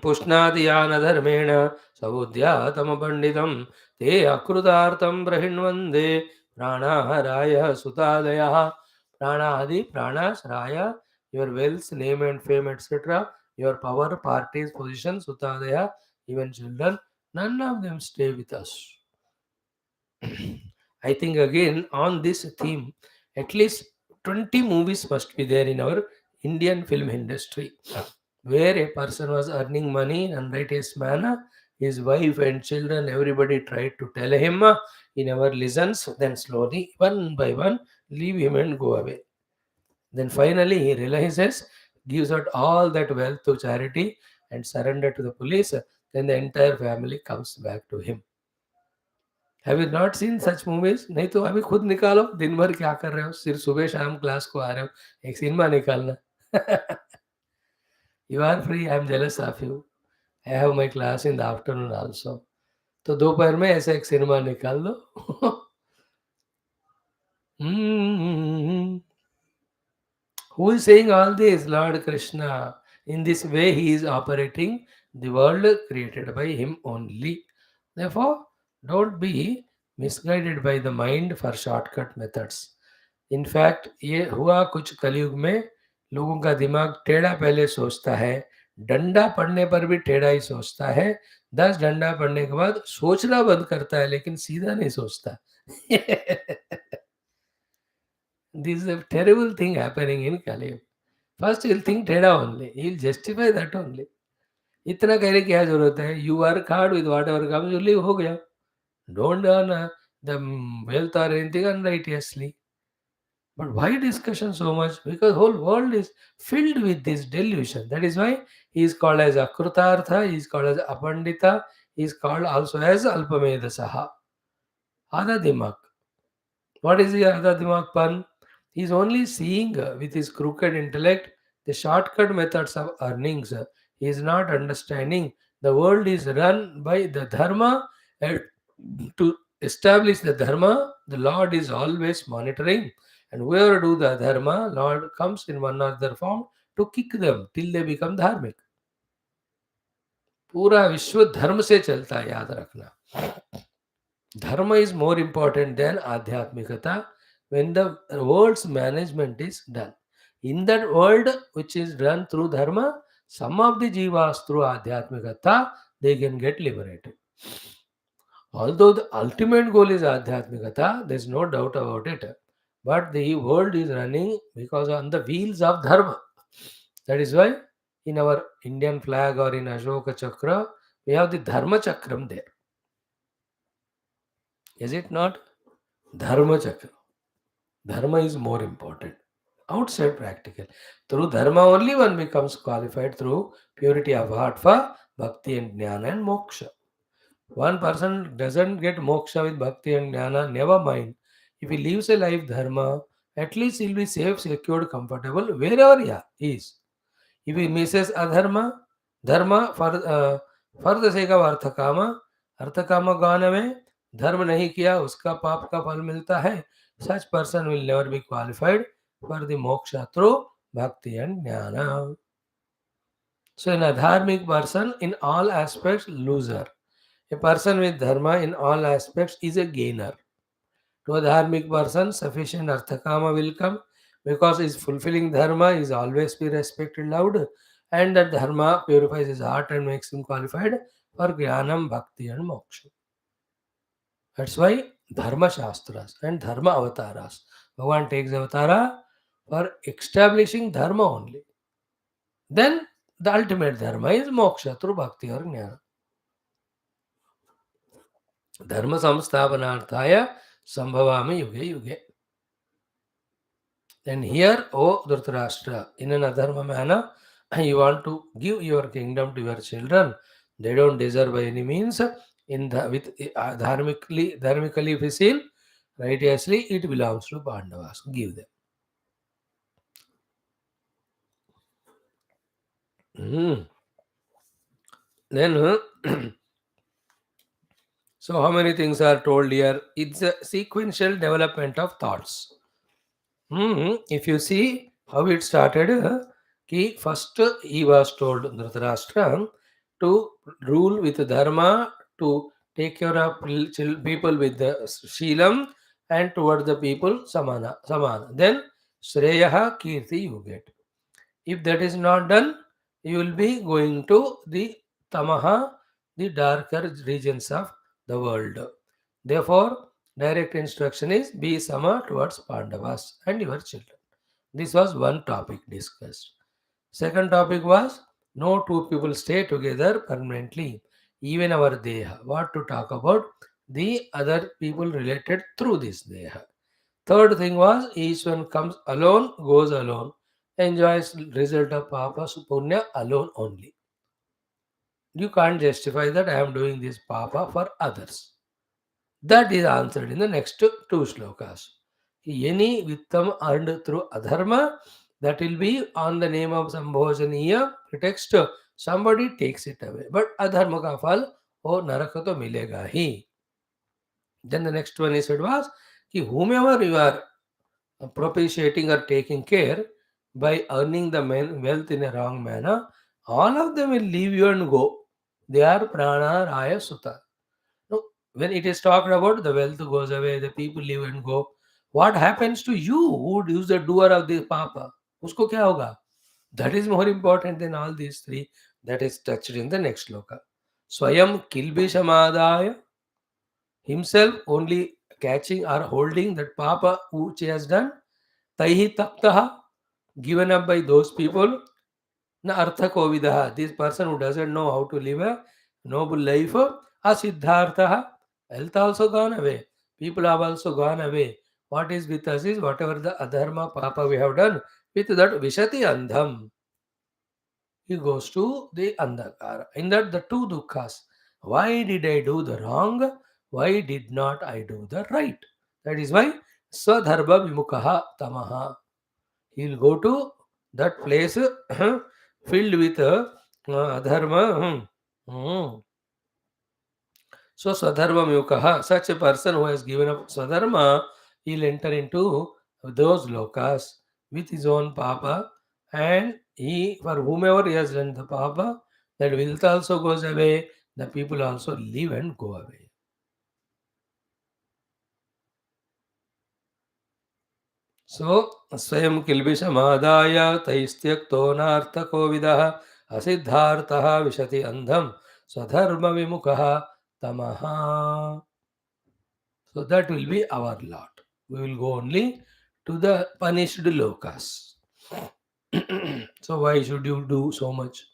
पुष्णाति धर्मेण समुद्यातमपण्डितं ते अकृतार्थं ब्रहिण्वन्दे प्राणाहराय सुतादयः. Pranadi, pranas, raya, your wealth, name and fame, etc., your power, parties, position, sutadaya, even children, none of them stay with us. I think again on this theme, at least 20 movies must be there in our Indian film industry, where a person was earning money in unrighteous manner. His wife and children, everybody tried to tell him, he never listens. Then slowly, one by one, leave him and go away. Then finally, he realizes, gives out all that wealth to charity and surrender to the police. Then the entire family comes back to him. Have you not seen such movies? नहीं तो अभी खुद निकालो, दिन भर क्या कर रहे हो, सिर्फ सुबह शाम क्लास को आ रहे हो, एक सिनेमा निकालना. You are free, I am jealous of you. I have my class in the afternoon also. तो दोपहर में ऐसे एक सिनेमा निकाल दो. Who is saying all this? Lord Krishna. In this way, he is operating the world created by him only. Therefore, don't be misguided by the mind for shortcut methods. In fact ये हुआ कुछ कलयुग में, लोगों का दिमाग टेढ़ा पहले सोचता है, डंडा पड़ने पर भी टेढ़ा ही सोचता है, 10 डंडा पड़ने के बाद सोचना बंद करता है, लेकिन सीधा नहीं सोचता. This is a terrible thing happening in Kali. First he'll think टेढ़ा only, he'll justify that only. इतना कहने की क्या जरूरत है? You work hard with whatever comes, you live, हो गया. Don't earn the wealth or anything unrighteously. But why discussion so much? Because whole world is filled with this delusion. That is why he is called as Akrutartha, he is called as Apandita, he is called also as Alpamedasaha. Adha Dimak. What is the Adha Dimak Pan? He is only seeing with his crooked intellect the shortcut methods of earnings. He is not understanding the world is run by the Dharma, and to establish the Dharma, the Lord is always monitoring. And whoever do the Dharma, Lord comes in one or other form to kick them till they become dharmic. पूरा विश्व धर्म से चलता है, याद रखना. Dharma is more important than Adhyatmikata when the world's management is done. In that world which is done through Dharma, some of the jivas through Adhyatmikata, they can get liberated. Although the ultimate goal is Adhyatmikata, there is no doubt about it. But the world is running because on the wheels of Dharma. That is why in our Indian flag or in Ashoka Chakra, we have the Dharma Chakram there. Is it not? Dharma Chakra. Dharma is more important. Outside practical. Through Dharma only one becomes qualified through purity of heart for Bhakti and Jnana and Moksha. One person doesn't get Moksha with Bhakti and Jnana, never mind. If he lives a life Dharma, at least he'll be safe, secured, comfortable wherever he is. If he misses adharma, dharma for the sake of अर्थकामा gone away, धर्म नहीं किया उसका पाप का फल मिलता है. Such person will never be qualified for the moksha through bhakti and jnana. So, in a dharmic person, in all aspects, loser. A person with dharma in all aspects is a gainer. To a dharmic person, sufficient arthakama will come because his fulfilling dharma is always be respected, loved, and that dharma purifies his heart and makes him qualified for jnanam, bhakti, and moksha. That's why dharma shastras and dharma avataras. Bhagavan takes avatara for establishing dharma only. Then the ultimate dharma is moksha through bhakti or jnana. Dharma samsthapanarthaya sambhavami yuge yuge. And here, O Dhrutarashtra, in an adharma manner, you want to give your kingdom to your children. They don't deserve by any means. In the with dharmically if you see righteously, it belongs to Pandavas. Give them. Hmm. Then, so how many things are told here? It's a sequential development of thoughts. If you see how it started, first he was told Dhritarashtra to rule with dharma, to take care of people with the shilam, and towards the people samana. Then Shreyaha Kirti you get. If that is not done, you will be going to the tamaha, the darker regions of the world. Therefore, direct instruction is be sama towards Pandavas and your children. This was one topic discussed. Second topic was no two people stay together permanently, even our deha. What to talk about? The other people related through this deha. Third thing was each one comes alone, goes alone, enjoys result of papa punya alone only. You can't justify that I am doing this papa for others. That is answered in the next two slokas. Any vittam earned through adharma, that will be on the name of sambhojaniya pretext. Somebody takes it away. But adharma ka phal, oh naraka to milega hi. Then the next one he said was, ki whomever you are propitiating or taking care by earning the wealth in a wrong manner, all of them will leave you and go. They are prana raya sutta. No, when it is talked about the wealth goes away, the people leave and go. What happens to you who is the doer of the papa? Usko kya hoga? That is more important than all these three. That is touched in the next sloka. Swayam kilbishamadaya, himself only catching or holding that papa which he has done. Taihi taptaha, given up by those people. Na artha kovidaha, this person who doesn't know how to live a noble life. Asiddhartha, health also gone away. People have also gone away. What is with us is whatever the adharma papa we have done, with that vishati andham, he goes to the andhakara. In that the two dukkhas. Why did I do the wrong? Why did not I do the right? That is why swadharma vimukaha tamaha. He will go to that place filled with adharma. So Swadharma Yukaha, such a person who has given up Swadharma, he'll enter into those lokas with his own papa, and he, for whomever he has done the papa, that wealth also goes away, the people also live and go away. So Swayam Kilbishamadaya Taistyakto Narthako Vidaha Asiddhartaha Vishati Andham Swadharma Vimukaha Tamaha. So that will be our lot. We will go only to the punished lokas. So why should you do so much?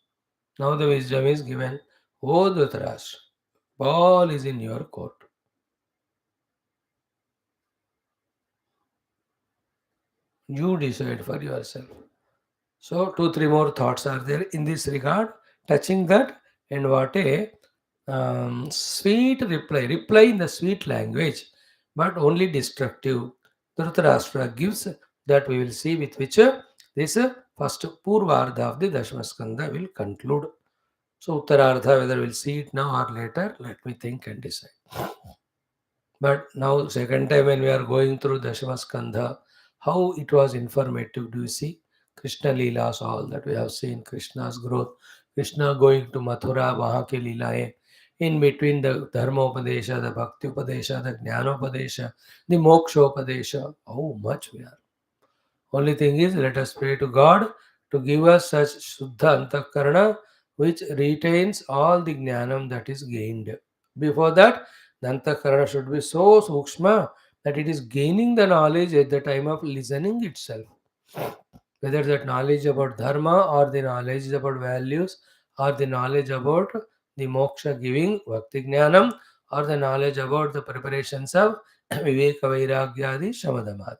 Now the wisdom is given. O Dhritarashtra, all is in your court. You decide for yourself. So two, three more thoughts are there in this regard, touching that, and what a sweet reply in the sweet language, but only destructive. Dhritarashtra gives that we will see with which this first Purvardha of the Dashma Skandha will conclude. So Uttarardha, whether we'll see it now or later, let me think and decide. But now, second time when we are going through Dashama Skandha, how it was informative. Do you see? Krishna Leelas, all that we have seen, Krishna's growth, Krishna going to Mathura, Maha ke Leelaye, in between the Dharma Upadesha, the Bhakti Upadesha, the Jnana Upadesha, the Moksha Upadesha, how much we are. Only thing is, let us pray to God to give us such Shuddha Antakarana which retains all the Jnanam that is gained. Before that, the Antakarana should be so sukshma that it is gaining the knowledge at the time of listening itself. Whether that knowledge about dharma or the knowledge about values or the knowledge about the moksha giving bhakti jnanam or the knowledge about the preparations of viveka vairagyadi shamadamadi.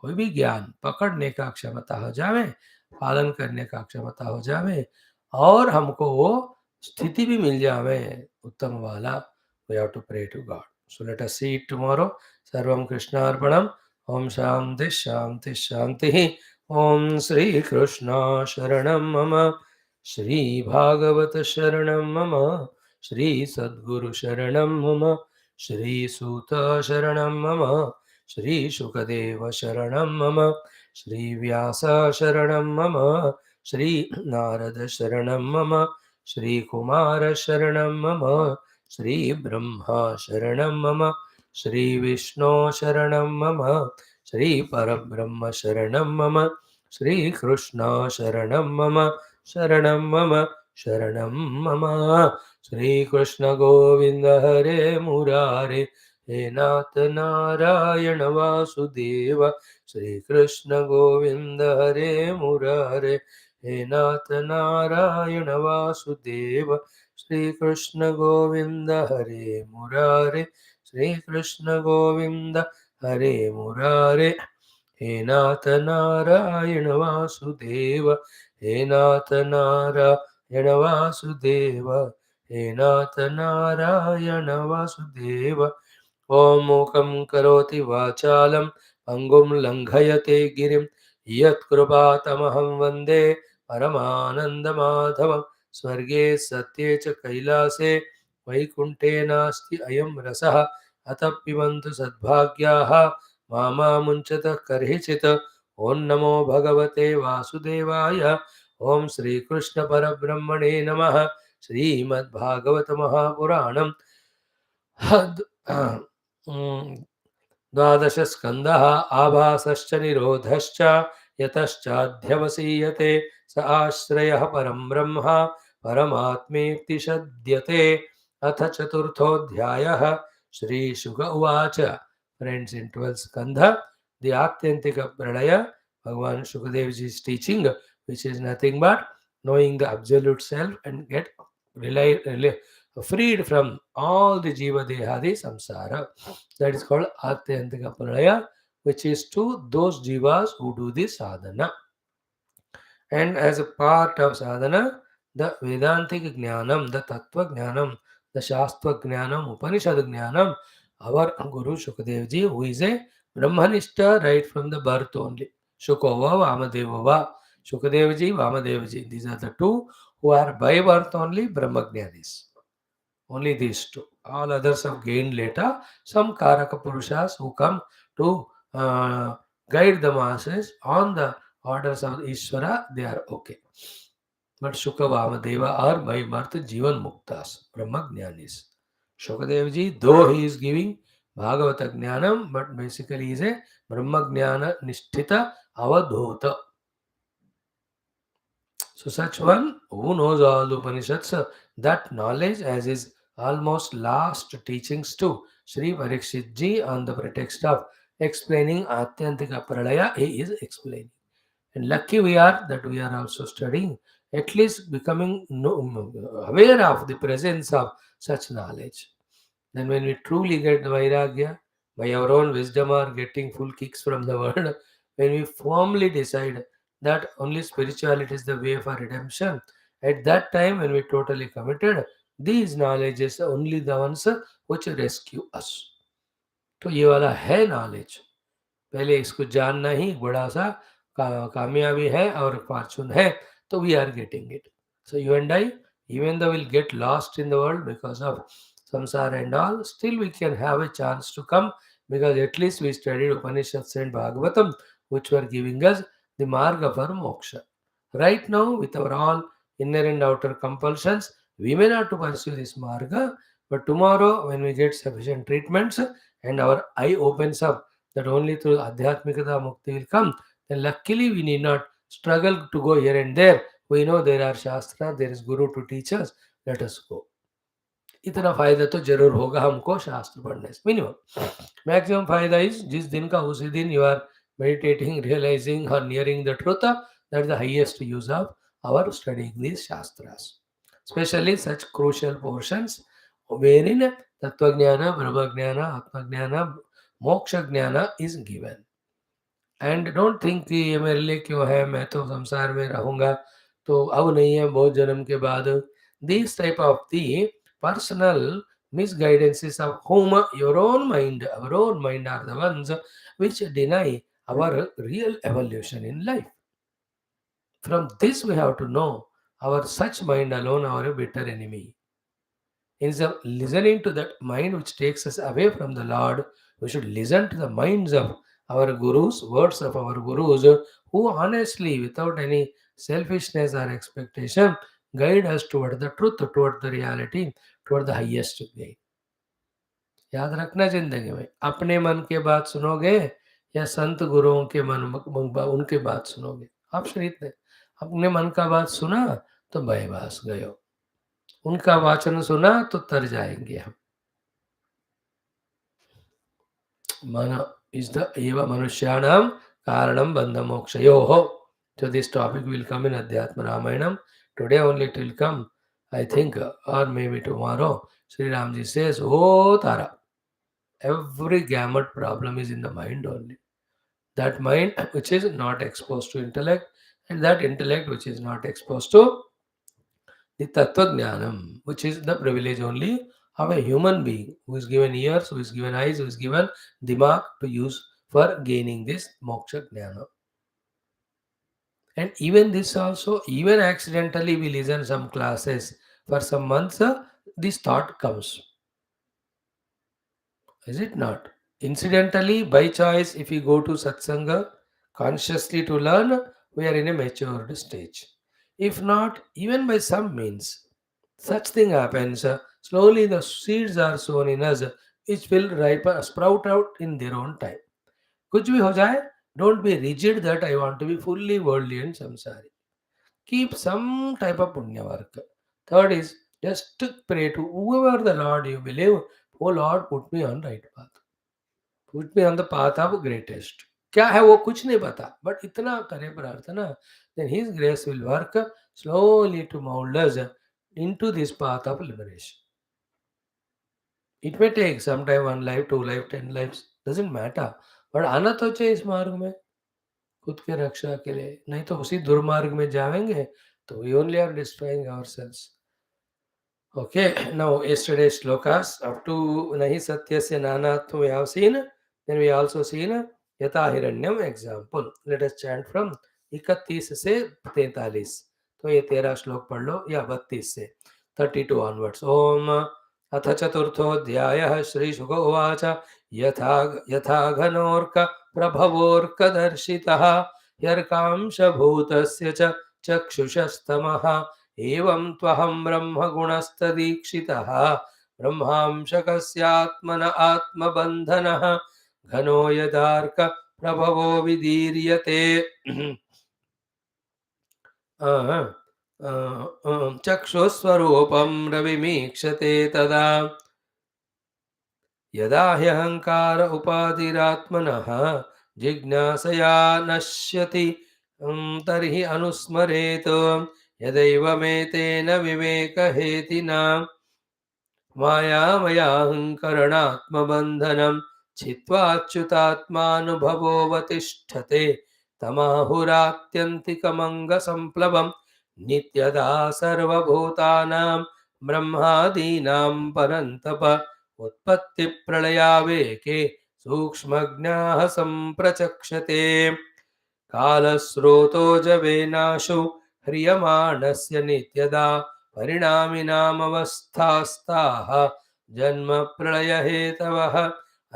कोई भी ज्ञान पकड़ने का क्षमता हो जावे, पालन करने का क्षमता हो जावे और हमको वो स्थिति भी मिल जावे उत्तम वाला. We have to pray to God. So let us see it tomorrow. Sarvam Krishnarpanam. Om Shanti Shanti Shanti. Om Sri Krishna Sharanam Mama. Shri Bhagavata Sharanam Mama, Shri Sadguru Sharanam Mama, Shri Suta Sharanam Mama, Shri Shukadeva Sharanam Mama, Shri Vyasa Sharanam Mama, Shri Narada Sharanam Mama, Shri Kumara Sharanam Mama, Shri Brahma Sharanam Mama, Shri Vishnu Sharanam Mama, Shri Parabrahma Sharanam Mama, Shri Krishna Sharanam Mama, Sharanam Mama, Sharanam Mama, Shri Krishna Govinda Hare Murare, He Nath Narayana Vasudeva, Shri Krishna Govinda Hare Murare, He Nath Narayana Vasudeva, Shri Krishna Govinda Hare Murare, Shri Krishna Govinda Hare Murare, He Nath Narayana Vasudeva, He Nath Narayana Vasudeva, He Nath Narayana Vasudeva. Om Mukam Karoti Vachalam Angum Langhayate Girim Yat Krupatamaham Vande Paramananda Madhavam Swarge Satye Cha Kailase Vaikunte Nasti Ayam Rasaha Atapivantu Sadbhagyaha Mama Munchata Karhichita Om Namo Bhagavate Vasudevaya Om Sri Krishna Parabrahmane Namaha Srimad Bhagavata Mahapuranam द्वादश स्कंदः आभासश्च निरोधश्च यतश्चाध्यवसीयते स आश्रयः परं ब्रह्म परमात्मेति सद्यते अथ चतुर्थोऽध्यायः श्रीशुक उवाच. Friends, in 12th Skandha, the Atyantika Pralaya, Bhagavan Shukadevji's teaching, which is nothing but knowing the absolute self and get freed from all the jiva dehadi samsara. That is called Atyantika Pralaya, which is to those jivas who do the sadhana. And as a part of sadhana, the Vedantic Jnanam, the Tattva Jnanam, the Shastra Jnanam, Upanishad Jnanam, our Guru Shukadevji, who is a Brahmanishta right from the birth only. Shukova, Vamadevava, Shukadevji, Vamadevji. These are the two who are by birth only Brahmajnanis. Only these two. All others have gained later. Some Karaka Purushas who come to guide the masses on the orders of Ishvara, they are okay. But Shukavama Deva are by birth Jivan Muktas, Brahmajnanis. Shukadevji, though he is giving Bhagavata Jnanam, but basically he is a Brahmajnana Nishtita Avadhota. So such one who knows all the Upanishads, that knowledge as his almost last teachings to Sri Parikshit ji on the pretext of explaining Atyantika Pralaya, he is explaining. And lucky we are that we are also studying, at least becoming aware of the presence of such knowledge. Then when we truly get Vairagya, by our own wisdom or getting full kicks from the world, when we firmly decide that only spirituality is the way for redemption, at that time when we totally committed, these knowledges are only the ones which rescue us. तो ये वाला है knowledge. पहले इसको जानना ही बड़ा सा कामयाबी है और फॉर्चून है, तो we are getting it. So you and I, even though we'll get lost in the world because of samsara and all, still we can have a chance to come because at least we studied Upanishads and Bhagavatam, which were giving us the marga for moksha. Right now, with our all inner and outer compulsions, we may not to pursue this marga, but tomorrow when we get sufficient treatments and our eye opens up that only through Adhyatmikata Mukti will come, then luckily we need not struggle to go here and there. We know there are Shastra, there is Guru to teach us, let us go. इतना फायदा तो जरूर होगा हमको शास्त्र पढ़ने से, minimum. Maximum फायदा इज जिस दिन का उसी दिन you are meditating, realizing or nearing the truth, that is the highest use of our studying these Shastras. Especially such crucial portions wherein Tattva Jnana, Brahma Jnana, Atma Jnana, Moksha Jnana is given. And don't think कि ये मेरे लिए क्यों है, मैं तो संसार में रहूंगा तो अब नहीं है, बहुत जन्म के बाद. This type of the personal misguidances of whom your own mind, our own mind are the ones which deny our real evolution in life. From this we have to know Our such mind alone our bitter enemy. Instead of listening to that mind which takes us away from the Lord, we should listen to the minds of our gurus, words of our gurus, who honestly, without any selfishness or expectation, guide us toward the truth, toward the reality, toward the highest gain. याद रखना जिंदगी में, अपने मन के बात सुनोगे या संत गुरुओं के उनके बात सुनोगे। आप शरीर ने अपने मन का बात सुना तो बहबास गयो, उनका वाचन सुना तो तर जाएंगे हम। मन is the eva manusyanam karanam bandha mokshayoho. So this topic will come in Adhyatma Ramayanam. Today only it will come, I think, or maybe tomorrow. Sri Ramji says, "Oh Tara, every gamut problem is in the mind only. That mind which is not exposed to intellect, and that intellect which is not exposed to the Tattva Jnanam, which is the privilege only of a human being who is given ears, who is given eyes, who is given dimag to use for gaining this moksha jnana. And even this also, even accidentally we listen some classes for some months, this thought comes. Is it not? Incidentally, by choice, if we go to satsanga consciously to learn, we are in a matured stage. If not, even by some means, such thing happens. Slowly the seeds are sown in us, which will ripen, sprout out in their own time. कुछ भी हो जाए, don't be rigid that I want to be fully worldly and samsari. Keep some type of punya work. Third is just pray to whoever the Lord you believe. Oh Lord, put me on right path. Put me on the path of greatest. क्या है वो कुछ नहीं पता, but इतना करे प्रार्थना, then His grace will work slowly to mold us into this path of liberation. It may take sometime 1 life, 2 life, 10 lives, doesn't matter. but आना तो चाहिए इस मार्ग में खुद के रक्षा के लिए, नहीं तो उसी दुर्मार्ग में जाएंगे तो we only are destroying ourselves. Okay, now yesterday's slokas up to nahi satyasya nanatvam we have seen, then we also seen yata hiranyam example. Let us chant from 31 से 43. तो ये 13 श्लोक पढ़ लो या 32 से 32 onwards. ओम अथ चतुर्थोऽध्यायः श्रीशुक उवाच यथा यथा घनोर्क प्रभवोर्कदर्शितः ह्यर्कांशभूतस्य च चक्षुषस्तमः एवं त्वहं ब्रह्मगुणस्तदीक्षितः ब्रह्मांशकस्यात्मन आत्मबन्धनः घनो यदार्क प्रभवो विदीर्यते चक्षुस्वरूपं रविमीक्षते तदा यदा ह्यहङ्कार उपाधिरात्मनः जिज्ञासया नश्यति तर्हि अनुस्मरेत् यदैवमेतेन विवेकहेतिना मायामयाहङ्करणात्मबन्धनं छित्त्वाच्युतात्मानुभवोऽवतिष्ठते तमाहुरात्यन्तिकमङ्गसम्प्लवं नित्यदा सर्वभूतानां ब्रह्मादीनां परन्तप उत्पत्तिप्रलयावेके सूक्ष्मज्ञाः सम्प्रचक्षते कालस्रोतो जवेनाशु ह्रियमाणस्य नित्यदा परिणामिनामवस्थास्ताः जन्मप्रलयहेतवः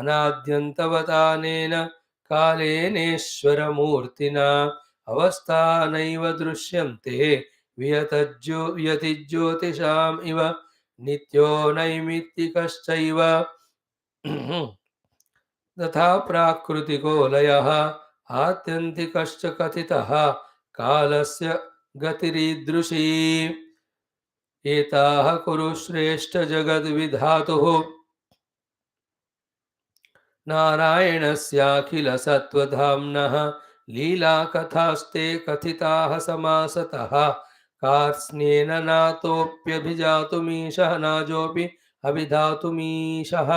अनाद्यन्तवतानेन कालेनेश्वरमूर्तिना अवस्था नैव दृश्यन्ते वियतिज्योतिषाम् इव नित्यो नैमित्तिकश्चैव तथा प्राकृतिको लयः आत्यन्तिकश्च कथितः कालस्य गतिरीदृशी एताः कुरु श्रेष्ठ जगद्विधातुः नारायणस्याखिलसत्त्वधाम्नः लीलाकथास्ते कथिताः समासतः कार्त्स्न्येन नातोऽप्यभिजातुमीशः नाजोऽपि अभिधातुमीशः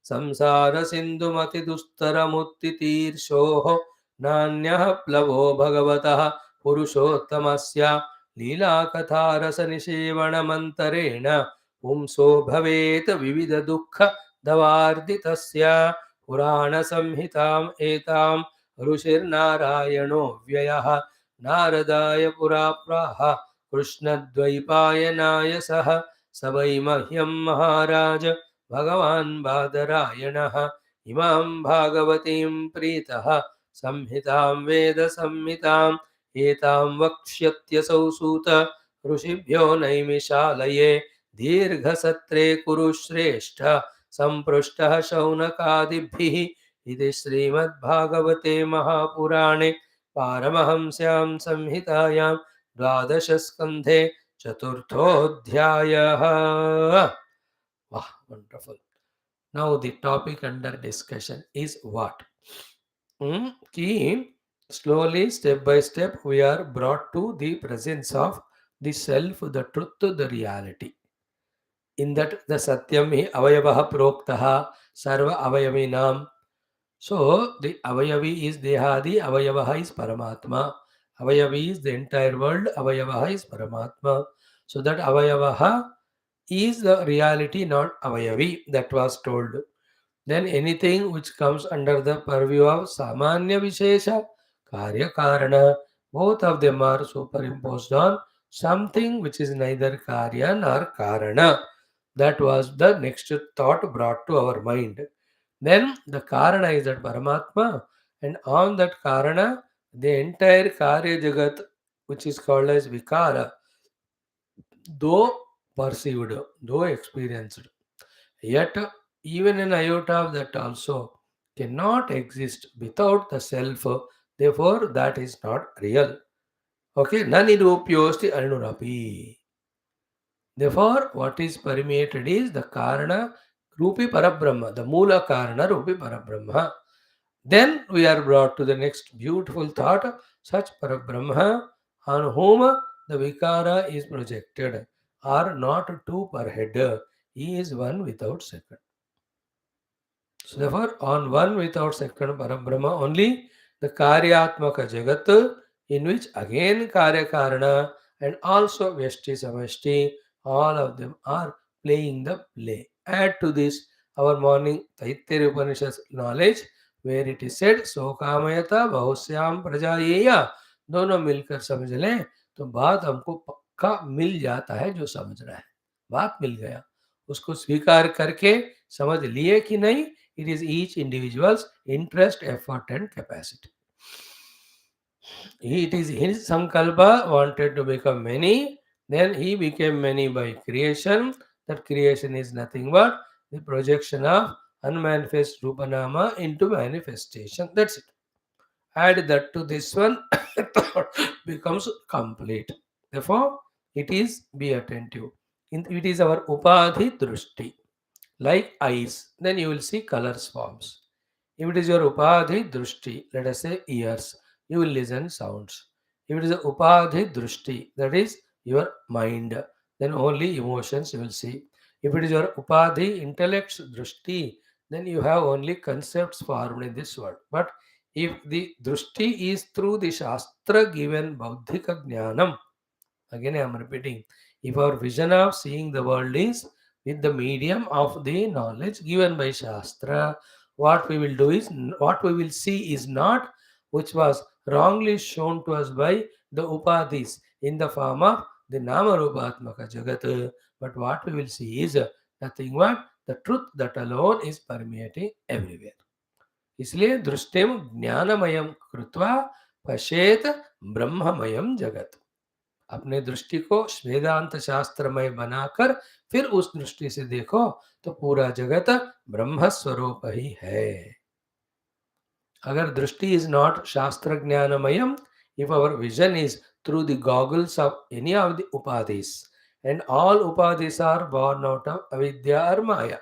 संसारसिन्धुमतिदुस्तरमुत्तितीर्षोः नान्यः प्लवो भगवतः पुरुषोत्तमस्य लीलाकथारसनिषेवणमन्तरेण पुंसो भवेत् विविधदुःखदवार्दितस्य पुराणसंहिताम् एतां ऋषिर्नारायणो व्ययः नारदाय पुरा प्राह कृष्णद्वैपायनाय सह स वै मह्यं महाराज भगवान् बादरायणः इमां भागवतीं प्रीतः संहितां वेद संहिताम् एतां वक्ष्यत्यसौ सूत ऋषिभ्यो नैमिषालये दीर्घसत्रे कुरु श्रेष्ठ सम्पृष्टः शौनकादिभिः इति श्रीमद्भागवते महापुराणे पारमहंस्यां संहितायां द्वादशस्कन्धे चतुर्थोऽध्यायः. Wow, wonderful. Now the topic under discussion is what? Ki slowly, step by step, we are brought to the presence of the self, the truth, the reality. In that the satyam hi avayavaha proktaha sarva avayavinam. So the avayavi is dehadi, avayavaha is paramatma. Avayavi is the entire world, avayavaha is paramatma. So that avayavaha is the reality, not avayavi, that was told. Then anything which comes under the purview of samanya vishesha, karya karana, both of them are superimposed on something which is neither karya nor karana. That was the next thought brought to our mind. Then the karana is that Paramatma, and on that karana, the entire karya jagat, which is called as vikara, though perceived, though experienced, yet even an iota of that also cannot exist without the self. Therefore, that is not real. Okay, nanirupyosti anurapi. Therefore, what is permeated is the Karana Rupi Parabrahma, the Mula Karana Rupi Parabrahma. Then we are brought to the next beautiful thought, such Parabrahma on whom the Vikara is projected are not two per head. He is one without second. So therefore, on one without second Parabrahma only the Karyatmaka Jagat, in which again Karya Karana and also Vyashti Samashti, all of them are playing the play. Add to this our morning Taittiriya Upanishad knowledge, where it is said, Sokamayata Bahusyam Prajayeya, दोनों मिलकर समझ लें तो बात हमको पक्का मिल जाता है. जो समझ रहा है बात मिल गया, उसको स्वीकार करके समझ लिए कि नहीं. It is each individual's interest, effort and capacity. It is his sankalpa wanted to become many, then he became many by creation. That creation is nothing but the projection of unmanifest Rupanama into manifestation. That's it. Add that to this one, thought becomes complete. Therefore, it is be attentive. It is our upadhi drushti. Like eyes, then you will see colors forms. If it is your upadhi drushti, let us say ears, you will listen sounds. If it is a upadhi drushti, that is your mind, then only emotions you will see. If it is your upadhi intellect drushti, then you have only concepts formed in this world. But if the drushti is through the shastra given bauddhika jnanam, again I am repeating, if our vision of seeing the world is with the medium of the knowledge given by Shastra, what we will do is, what we will see is not which was wrongly shown to us by the Upadhis in the form of the Namarupatmaka Jagat, but what we will see is nothing but the truth that alone is permeating everywhere. इसलिए दृष्टिम ज्ञानमयम कृत्वा पश्येत ब्रह्ममयम जगत. अपने दृष्टि को वेदांत शास्त्रमय बनाकर फिर उस दृष्टि से देखो तो पूरा जगत ब्रह्म स्वरूप ही है. अगर दृष्टि इज नॉट शास्त्र ज्ञानमयम, if our vision is through the goggles of any of the upadhis, and all upadhis are born out of avidya or maya.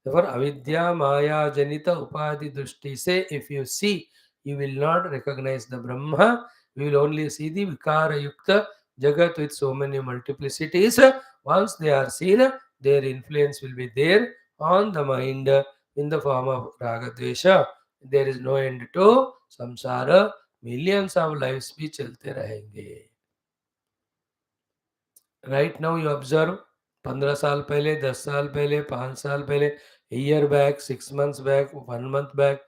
Therefore, avidya maya janita upadhi drushti say, if you see, you will not recognize the Brahma, we will only see the vikara yukta jagat with so many multiplicities. Once they are seen, their influence will be there on the mind in the form of raga dvesha. There is no end to samsara. Millions of lives भी चलते रहेंगे. Right now you observe, 15 साल पहले, 10 साल पहले, 5 साल पहले, year back, 6 months back, 1 month back,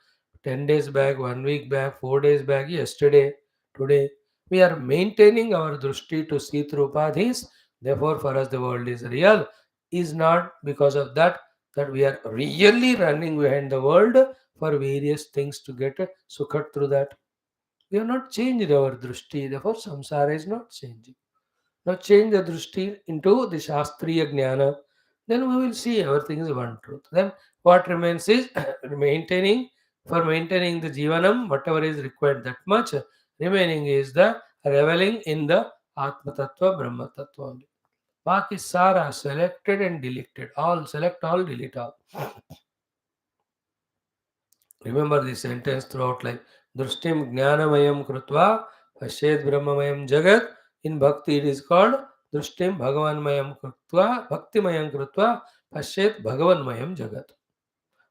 10 days back, 1 week back, 4 days back, yesterday, today, We are maintaining our drushti to see through upadhis. Therefore, for us, the world is real. Is not because of that we are really running behind the world for various things to get sukhat through that. We have not changed our drushti. Therefore, samsara is not changing. Now change the drushti into the Shastriya Jnana. Then we will see everything is one truth. Then what remains is maintaining the Jivanam, whatever is required that much. Remaining is the reveling in the Atma Tattva, Brahma Tattva only. Baki Sara selected and deleted. All select all, delete all. Remember this sentence throughout like Drushtim Jnanamayam Krutva Pashed Brahmamayam Jagat. In Bhakti it is called Drushtim Bhagavanmayam Krutva Bhaktimayam Krutva Pashed Bhagavanmayam Jagat.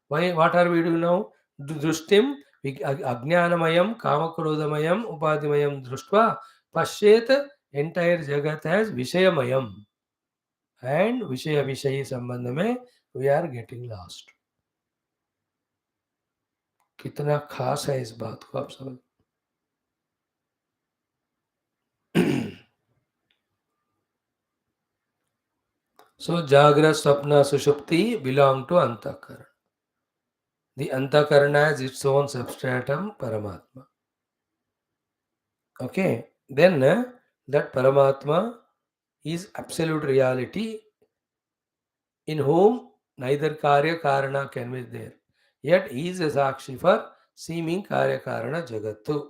Why? What are we doing now? Drushtim Ajnanamayam Kamakrodamayam Upadimayam Društva Pashed entire Jagat as Vishayamayam. And Vishaya Vishayi संबंध में we are getting lost. कितना खास है इस बात को आप समझ. So Jagra, Swapna, Sushupti belong to Antakarana. The Antakarana has its own substratum, Paramatma. Okay, then that Paramatma is absolute reality in whom neither Karya Karana can be there. Yet he is a Sakshi for seeming Karya Karana Jagattu.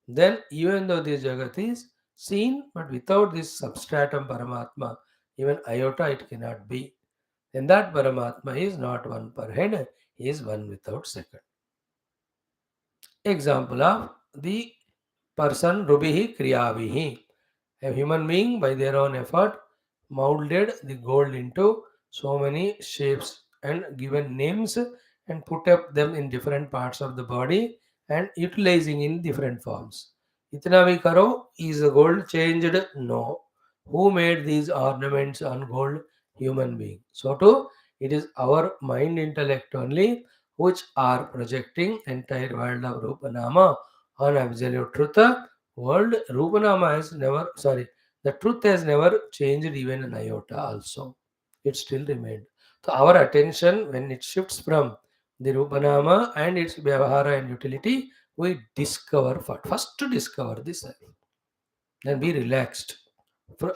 Then even though this Jagat is seen, but without this substratum Paramatma, even iota it cannot be. Then that Paramatma is not one per head, he is one without second. Example of the person Rubihi Kriyavihi. A human being by their own effort molded the gold into so many shapes and given names and put up them in different parts of the body and utilizing in different forms. Itna bhi karo, is the gold changed? No. Who made these ornaments on gold? Human being. So too, it is our mind intellect only which are projecting entire world of Rupanama on absolute truth. World Rupanama has never, sorry, the truth has never changed even an iota also. It still remained. So our attention, when it shifts from the Rupanama and its Vyavahara and utility, we discover first to discover this self. Then be relaxed.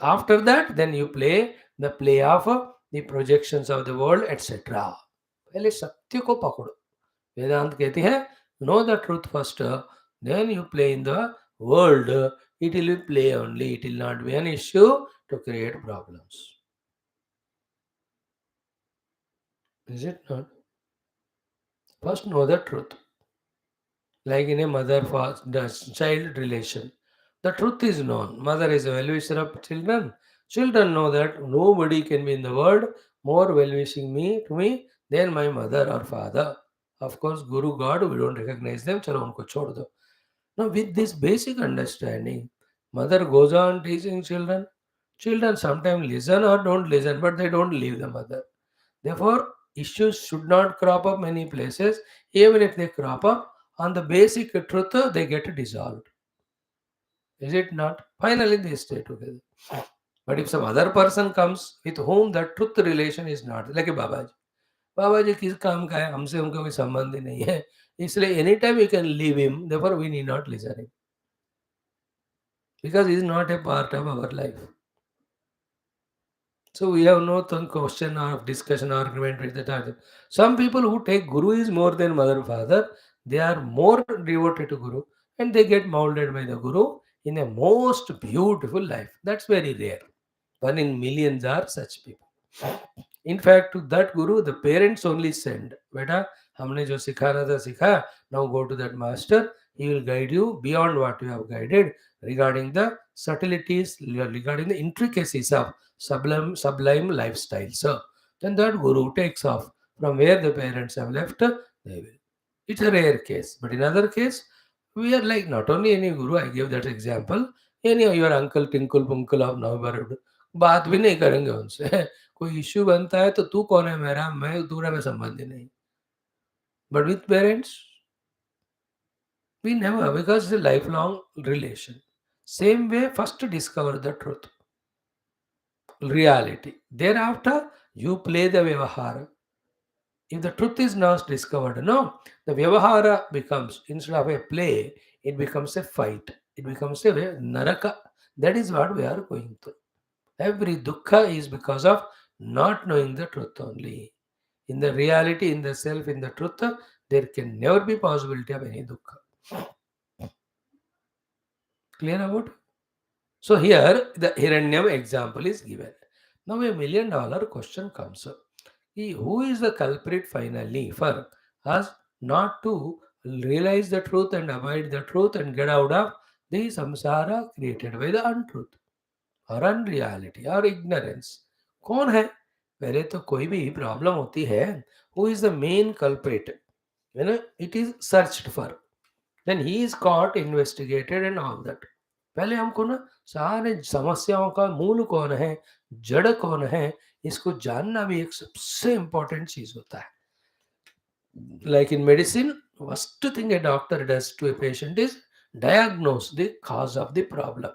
After that, then you play the play of the projections of the world, etc. पहले सत्य को पकड़ो. वेदांत कहते हैं know the truth first then you play in the world it will be play only, it will not be an issue to create problems. Is it not? First know the truth. Like in a mother child relation, the truth is known. Mother is a well-wisher of children. Children know that nobody can be in the world more well-wishing me to me than my mother or father. Of course, Guru God, we don't recognize them. Chalo unko chhod do. Now, with this basic understanding, mother goes on teaching children. Children sometimes listen or don't listen, but they don't leave the mother. Therefore, issues should not crop up many places. Even if they crop up, on the basic truth, they get dissolved. Is it not? Finally, they stay together. But if some other person comes with whom that truth relation is not, like a Babaji. बाबा जी किस काम का है हमसे उनका कोई संबंध ही नहीं है इसलिए any time you can leave him therefore we need not listen him because he is not a part of our life. So we have no question or discussion or argument with that other. Some people who take Guru is more than mother father, they are more devoted to Guru and they get molded by the Guru in a most beautiful life. That's very rare. One in millions are such people. In fact, to that Guru, the parents only send. Beta, हमने जो सिखाना था सिखा. Now go to that master. He will guide you beyond what you have guided regarding the subtleties, regarding the intricacies of sublime lifestyle. So then that Guru takes off from where the parents have left. They will. It's a rare case, but in other case, we are like not only any Guru. I gave that example. Any of your uncle, tinkle, punkle of Navabarud. बात भी नहीं करेंगे उनसे कोई issue बनता है तो तू कौन है मेरा मैं दूसरा में संबंधी नहीं but with parents we never because it's a lifelong relation. Same way, first discover the truth, reality. Thereafter, you play the Vyavahara. If the truth is not discovered, no, the Vyavahara becomes, instead of a play, it becomes a fight. It becomes a naraka. That is what we are going through. Every dukkha is because of not knowing the truth only. In the reality, in the self, in the truth, there can never be possibility of any dukkha. Clear about? So here the Hiranyam example is given. Now $1 million question comes up. Who is the culprit finally for us not to realize the truth and avoid the truth and get out of the samsara created by the untruth और unreality और ignorance? कौन है? पहले तो कोई भी problem होती है, who is the main culprit? It is searched for, then he is caught, investigated and all that. पहले हमको ना सारे समस्याओं का मूल कौन है, जड़ कौन है, इसको जानना भी एक सबसे इंपॉर्टेंट चीज होता है. Like in medicine, first thing a doctor does to a patient is diagnose the cause of the problem.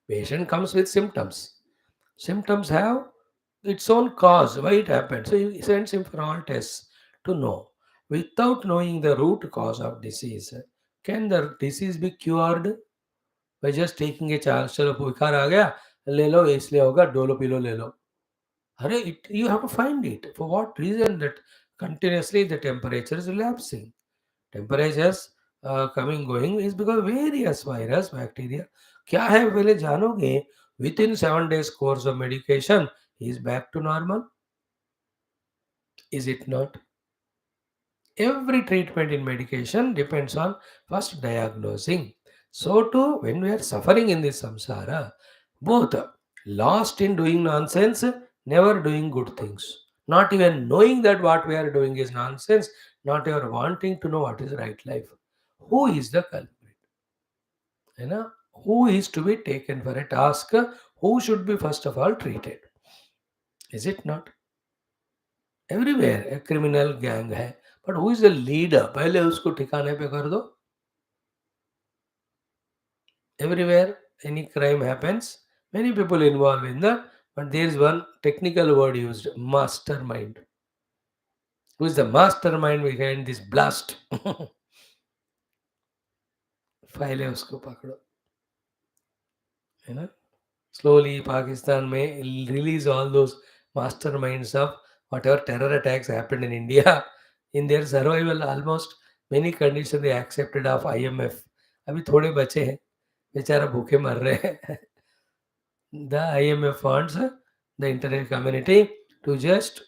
Patient comes with symptoms. Symptoms have its own cause, why it happened. So he sends him for all tests to know. Without knowing the root cause of disease, can the disease be cured by just taking a chance? चलो बुखार आ गया, ले लो, इसलिए होगा, Dolo pillow ले लो. अरे you have to find it. For what reason that continuously the temperature is relapsing? Temperatures coming going is because various virus, bacteria. क्या है पहले जानोगे. Within 7 days course of medication, he is back to normal. Is it not? Every treatment in medication depends on first diagnosing. So too, when we are suffering in this samsara, both lost in doing nonsense, never doing good things, not even knowing that what we are doing is nonsense, not even wanting to know what is right life. Who is the culprit? You know, who is to be taken for a task? Who should be first of all treated? Is it not? Everywhere a criminal gang है, but who is the leader? पहले उसको ठिकाने पे कर दो. Everywhere any crime happens, many people involved in that, but there is one technical word used: mastermind. Who is the mastermind behind this blast? File है, उसको पकड़ो. है ना? Slowly Pakistan may release all those masterminds of whatever terror attacks happened in India. In their survival, almost many conditions they accepted of IMF. अभी थोड़े बचे हैं, बेचारा भूखे मर रहे हैं. The IMF wants the international community to just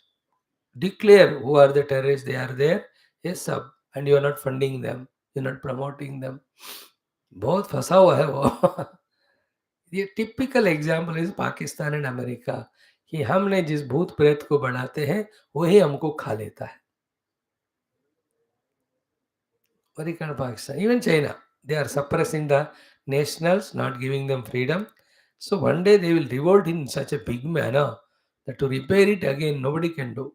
declare who are the terrorists. They are there, yes sub, and you are not funding them, you are not promoting them. बहुत फंसा हुआ है वो. ये typical example is Pakistan and America, कि हमने जिस भूत प्रेत को बढ़ाते हैं वही हमको खा लेता है. America, Pakistan, even China, they are suppressing the nationals, not giving them freedom. So one day they will revolt in such a big manner that to repair it again nobody can do.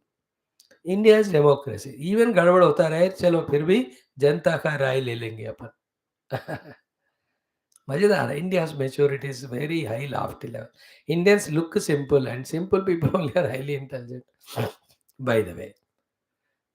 India is democracy. Even गड़बड़ होता रहे, चलो फिर भी जनता का राय ले लेंगे अपन. मजेदार है. India's maturity is very high, lofty level. Indians look simple, and simple people only are highly intelligent. By the way,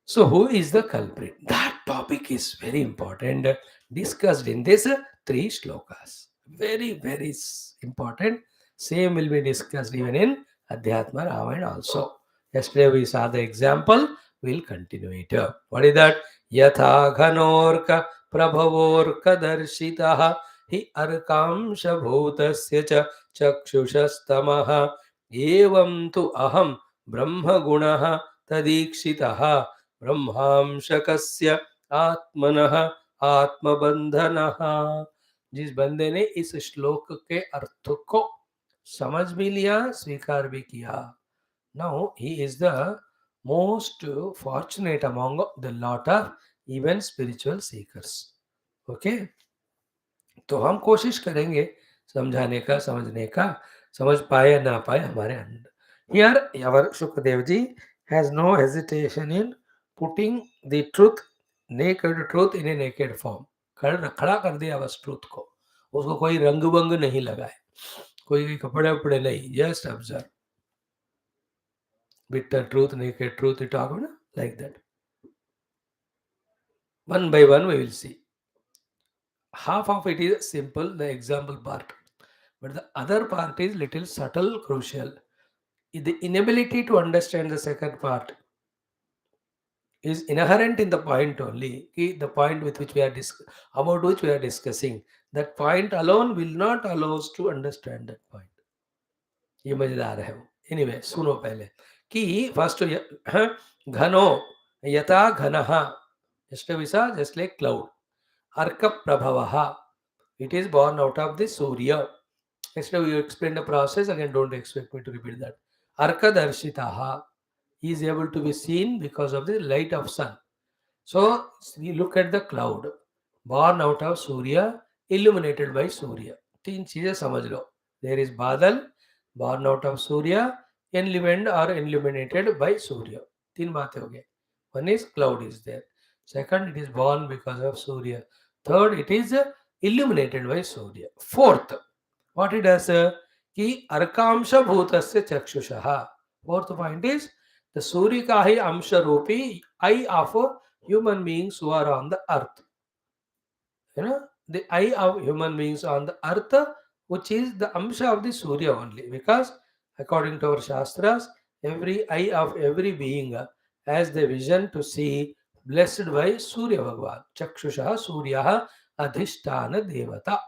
so who is the culprit? That topic is very important, discussed in this three shlokas. Very, very important. Same will be discussed even in Adhyatma Ramayana also. Yesterday we saw the example. We'll continue it. What is that? Yatha ghanorka prabhavorka darshitaha hi arkamsha bhutasya cha chakshusastamaha evam tu aham brahma gunaha tadikshitaha ब्रह्मांशकस्य आत्मनः आत्मबंधनः. जिस बंदे ने इस श्लोक के अर्थ को समझ भी लिया, स्वीकार भी किया, now he is the most fortunate among the lot of even spiritual seekers. Okay, तो हम कोशिश करेंगे समझाने का, समझने का. समझ पाए या ना पाए हमारे अंदर. Here our Sukhdev ji has no hesitation in putting the truth, naked truth in a naked form. खड़ा कर दिया बस ट्रूथ को. उसको कोई रंग बंग नहीं लगा है, कोई कपड़े वपड़े नहीं, just observe bitter truth, naked truth, you talk about like that. One by one we will see. Half of it is simple, the example part, but the other part is little subtle, crucial. The inability to understand the second part is inherent in the point only. The point with which we are about which we are discussing. That point alone will not allow us to understand that point. ये मजेदार है वो. Anyway, सुनो पहले कि first घनो यथा घनः यष्टविसा just like cloud. Arka prabhavaha. It is born out of the Surya. Yesterday we explained the process. Again, don't expect me to repeat that. Arka darshitaha. He is able to be seen because of the light of sun. So we look at the cloud, born out of Surya, illuminated by Surya. तीन चीजें समझ लो. There is बादल, born out of Surya, illumined or illuminated by Surya. तीन बातें हो गई. One is cloud is there. Second, it is born because of Surya. Third, it is illuminated by Surya. Fourth, what it does? कि अर्कांश भूतस्य चक्षुषः. Fourth point is the Surya का ही अंश रूपी eye of human beings who are on the earth. The eye of human beings on the earth, which is the amsha of the Surya only. Because according to our Shastras, every eye of every being has the vision to see blessed by Surya Bhagavan. Chakshusha Surya Adhishtana Devata.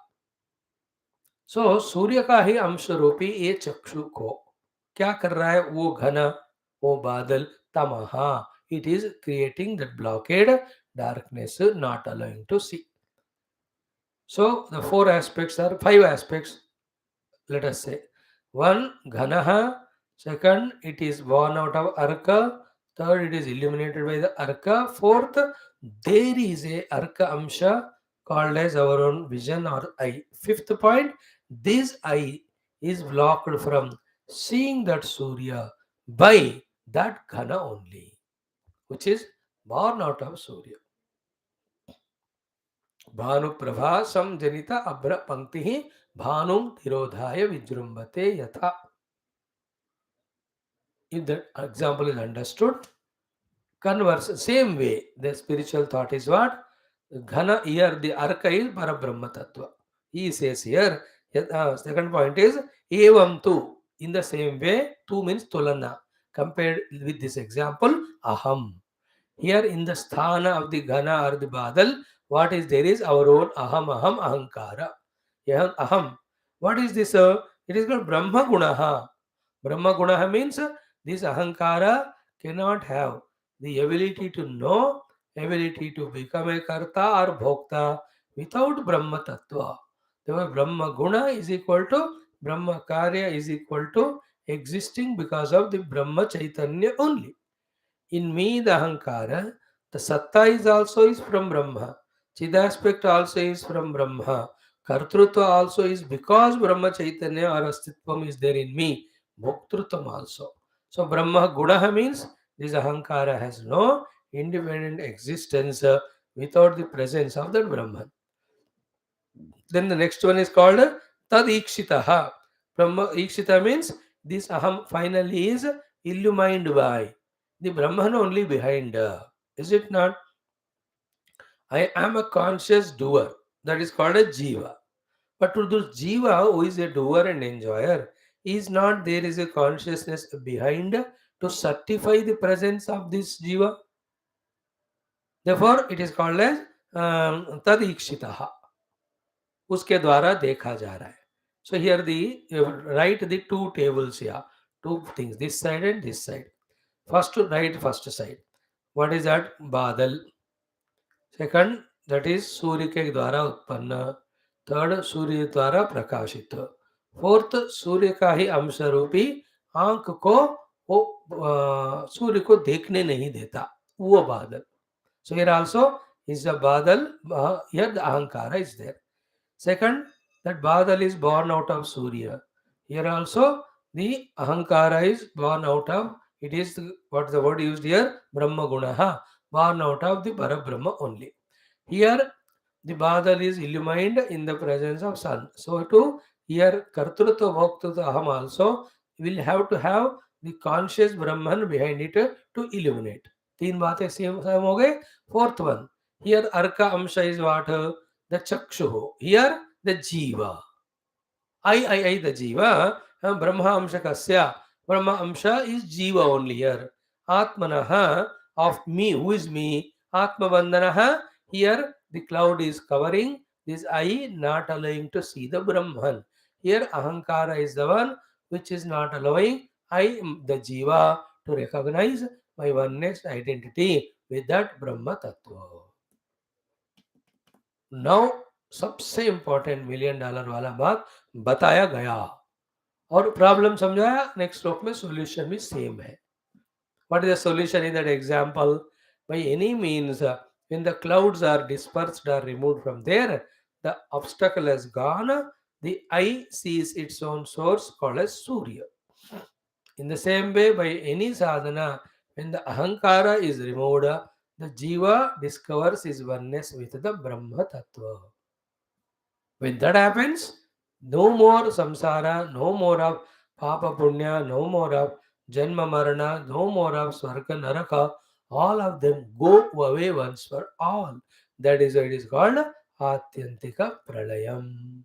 So सूर्य का ही अंश रूपी ये चक्षु को क्या कर रहा है? वो घन, वो बादल, तमहा. It is creating that blockade, darkness, not allowing to see. So the five aspects, let us say. One, Ghanaha. Second, it is born out of Arka. Third, it is illuminated by the Arka. Fourth, there is a Arka Amsha called as our own vision or eye. Fifth point, this eye is blocked from seeing that Surya by that Ghana only, which is born out of Surya. भानुप्रभा समजनिता अभ्र पंक्ति भानुम तिरोधाय विजृंभते यथा. If that example is understood, converse same way the spiritual thought is what? Ghana here the arka is Parabrahma Tattva. He says here, second point is evam tu. In the same way, tu means tulana. Compared with this example, aham. Here in the sthana of the ghana or the badal, what is there is our own aham, aham, ahankara. Aham. What is this? It is called Brahma Gunaha. Brahma Gunaha means this ahankara cannot have the ability to know, ability to become a karta or bhokta without Brahma Tattva. Therefore, Brahma Guna is equal to Brahma Karya is equal to existing because of the Brahma Chaitanya only. In me, the Ahankara, the Satta is also is from Brahma. Chid aspect also is from Brahma. Kartrutva also is because Brahma Chaitanya or Astitvam is there in me. Bhoktrutvam also. So Brahma Gunaha means this Ahankara has no independent existence without the presence of that Brahman. Then the next one is called Tad Ikshitaha. Brahma Ikshita means this Aham finally is illumined by the Brahman only behind. Is it not? I am a conscious doer. That is called a Jiva. But to this Jiva, who is a doer and enjoyer, is not there is a consciousness behind to certify the presence of this Jiva. Therefore, it is called as Tad Ikshitaha. उसके द्वारा देखा जा रहा है. So here the write the two tables here, two things, this side and this side. First to write first side. What is that? Badal. Second, that is सूर्य के द्वारा उत्पन्न. Third, सूर्य द्वारा प्रकाशित. फोर्थ, सूर्य का ही अंश रूपी आंख को वो सूर्य को देखने नहीं देता, वो बादल. So here also is a badal. Here the ahankara is there. Second, that badal is born out of Surya. Here also the ahankara is born out of, it is what the word used here, Brahma Gunaha, born out of the Parabrahma only. Here The Badal is illumined in the presence of sun. So to here Kartrutva Bhoktruta Aham also will have to have the conscious Brahman behind it to illuminate. तीन बातें same हो गए. Fourth one. Here Arka Amsha is what? The Chakshu. Here the Jiva. I, the Jiva, Brahma Amsha Kasya. Brahma Amsha is Jiva only here. Atmanaha of me, who is me? Atma Bandhanaha, here the cloud is covering this I, not allowing to see the Brahman. Here Ahankara is the one which is not allowing I, the Jiva, to recognize my oneness identity with that Brahma Tattva. Now सबसे important $1,000,000 वाला बात बताया गया और problem समझाया. Next श्लोक में solution भी सेम है. What is the solution in that example? By any means, when the clouds are dispersed or removed from there, the obstacle has gone. The eye sees its own source called as Surya. In the same way, by any sadhana, when the ahankara is removed, the jiva discovers his oneness with the Brahma Tattva. When that happens, no more samsara, no more of papa punya, no more of janma marana, no more of swarga naraka. All of them go away once for all. That is why it is called Atyantika Pralayam.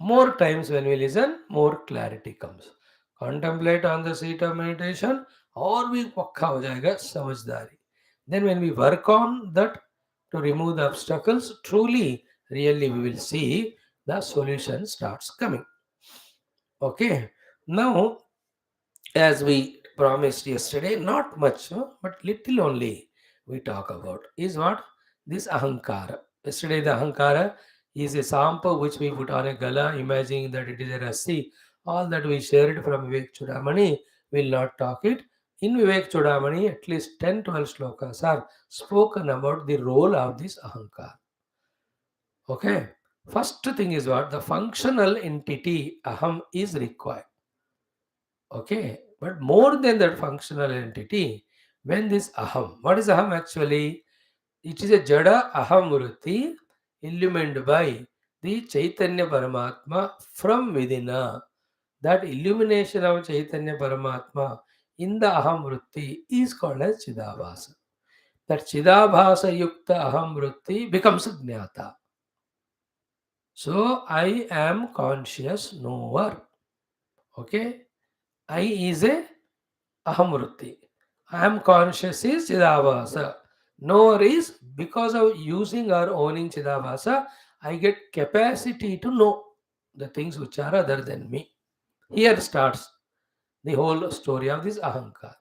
More times when we listen, more clarity comes. Contemplate on the seat of meditation, और भी पक्का हो जाएगा समझदारी. Then when we work on that to remove the obstacles, truly, really we will see the solution starts coming. Okay. Now, as we promised yesterday, not much, but little only we talk about is what? This ahankara. Yesterday the ahankara is a sample which we put on a gala, imagining that it is a rassi. All that we shared from Vivek Chudamani, will not talk it. In Vivek Chudamani, at least 10-12 slokas are spoken about the role of this ahankara. Okay. First thing is what? The functional entity aham is required. Okay, but more than that functional entity, when this aham, what is aham actually? It is a jada aham vritti illumined by the Chaitanya Paramatma from within. That illumination of Chaitanya Paramatma in the aham vritti is called as Chidabhasa. That Chidabhasa yukta aham vritti becomes jnata. So I am conscious knower. Okay, I is a ahamvritti. I am conscious is Chidabhasa. Knower is because of using or owning Chidabhasa, I get capacity to know the things which are other than me. Here starts the whole story of this ahankar.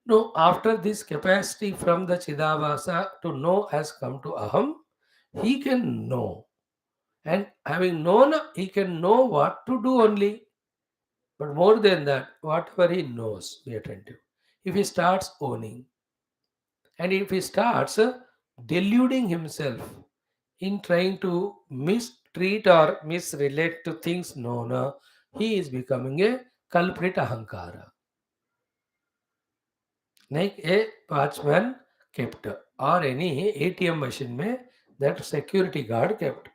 Now, after this capacity from the Chidabhasa to know has come to aham, he can know. And having known, he can know what to do only. But more than that, whatever he knows, be attentive. If he starts owning, and if he starts deluding himself in trying to mistreat or misrelate to things known, he is becoming a culprit ahankara. Like a watchman kept or any ATM machine may that security guard kept.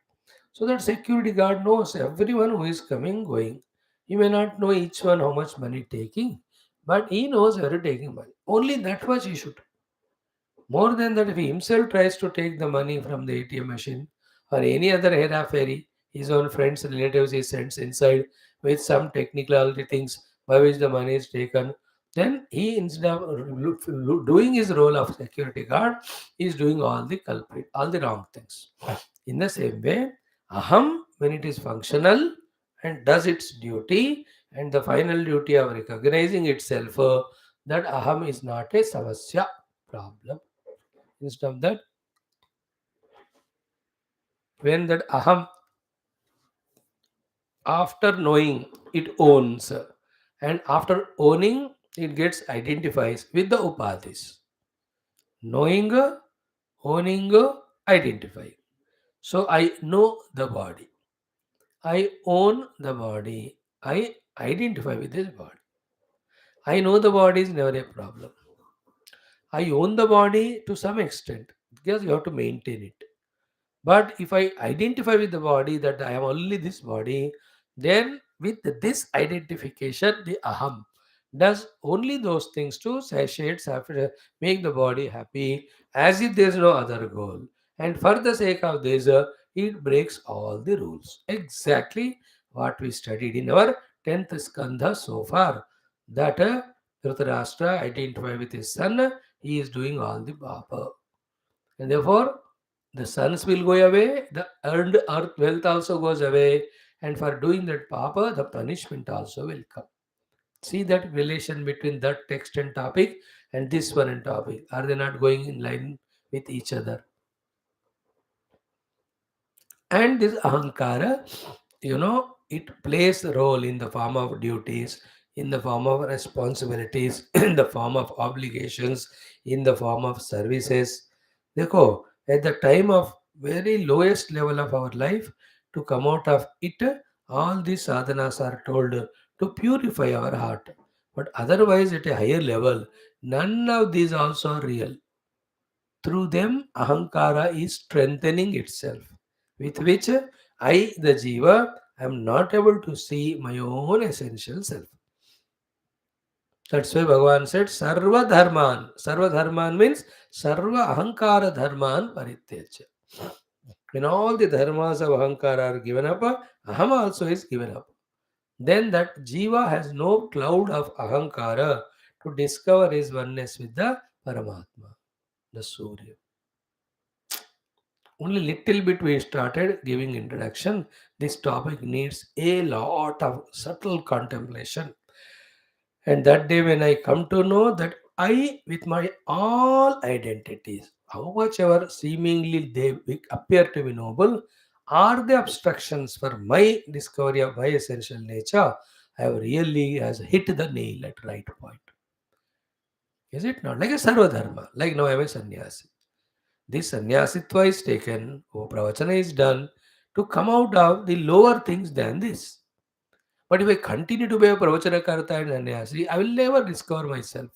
So that security guard knows everyone who is coming, going. He may not know each one how much money taking, but he knows where taking money. Only that much he should. More than that, if he himself tries to take the money from the ATM machine or any other hera fairy, his own friends, relatives he sends inside with some technicality things by which the money is taken, then he instead of doing his role of security guard, is doing all the culprit, all the wrong things. In the same way, aham, when it is functional and does its duty, and the final duty of recognizing itself, that aham is not a samasya problem. Instead of that, when that aham, after knowing, it owns, and after owning, it gets identifies with the upadhis. Knowing, owning, identifying. So I know the body. I own the body. I identify with this body. I know the body is never a problem. I own the body to some extent because you have to maintain it. But if I identify with the body that I am only this body, then with this identification, the aham does only those things to satiate, make the body happy, as if there is no other goal. And for the sake of this, it breaks all the rules. Exactly what we studied in our 10th Skandha so far. That Dhritarashtra identified with his son, he is doing all the papa. And therefore, the sons will go away, the earned earth wealth also goes away, and for doing that papa, the punishment also will come. See that relation between that text and topic and this one and topic. Are they not going in line with each other? And this ahankara, it plays a role in the form of duties, in the form of responsibilities, in the form of obligations, in the form of services. Dekho, at the time of very lowest level of our life, to come out of it, all these sadhanas are told to purify our heart. But otherwise, at a higher level, none of these also are real. Through them, ahankara is strengthening itself, with which I, the jiva, am not able to see my own essential self. That's why Bhagavan said, Sarva Dharman. Sarva Dharman means Sarva Ahankara Dharman Parityaja. When all the dharmas of Ahankara are given up, Aham also is given up. Then that jiva has no cloud of Ahankara to discover his oneness with the Paramatma, the Surya. Only little bit we started giving introduction. This topic needs a lot of subtle contemplation. And that day when I come to know that I, with my all identities, how much ever seemingly they appear to be noble, are the obstructions for my discovery of my essential nature. I have really has hit the nail at right point. Is it not? Like a sarvadharma, like now I am a sannyasi. This sannyasitva is taken, or pravachana is done to come out of the lower things than this. But if I continue to be a pravachana karta and sannyasi, I will never discover myself.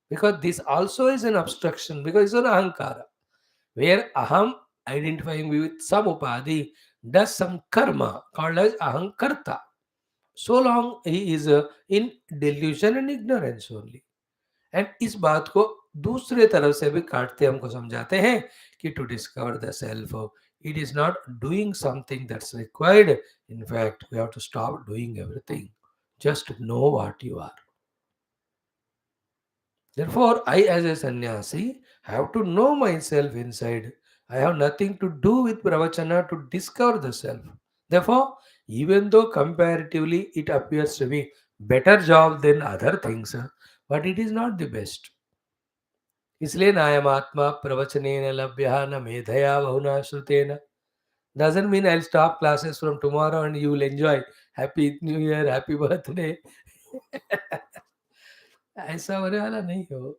Because this also is an obstruction, because it's an ahankara, where aham identifying me with some upadhi does some karma called as ahankarta. So long he is in delusion and ignorance only. And इस बात को दूसरे तरफ से भी काटते हमको समझाते हैं कि to discover the self it is not doing something that's required in fact we have to stop doing everything just know what you are therefore I as a sannyasi have to know myself inside. I have nothing to do with pravachana to discover the self. Therefore, even though comparatively it appears to be better job than other things, but it is not the best. इसलिए नायम आत्मा प्रवचनेन लभ्यः न मेधया बहुना श्रुतेन. Doesn't mean I'll stop classes from tomorrow and you will enjoy. Happy New Year, happy birthday. ऐसा होने वाला नहीं हो.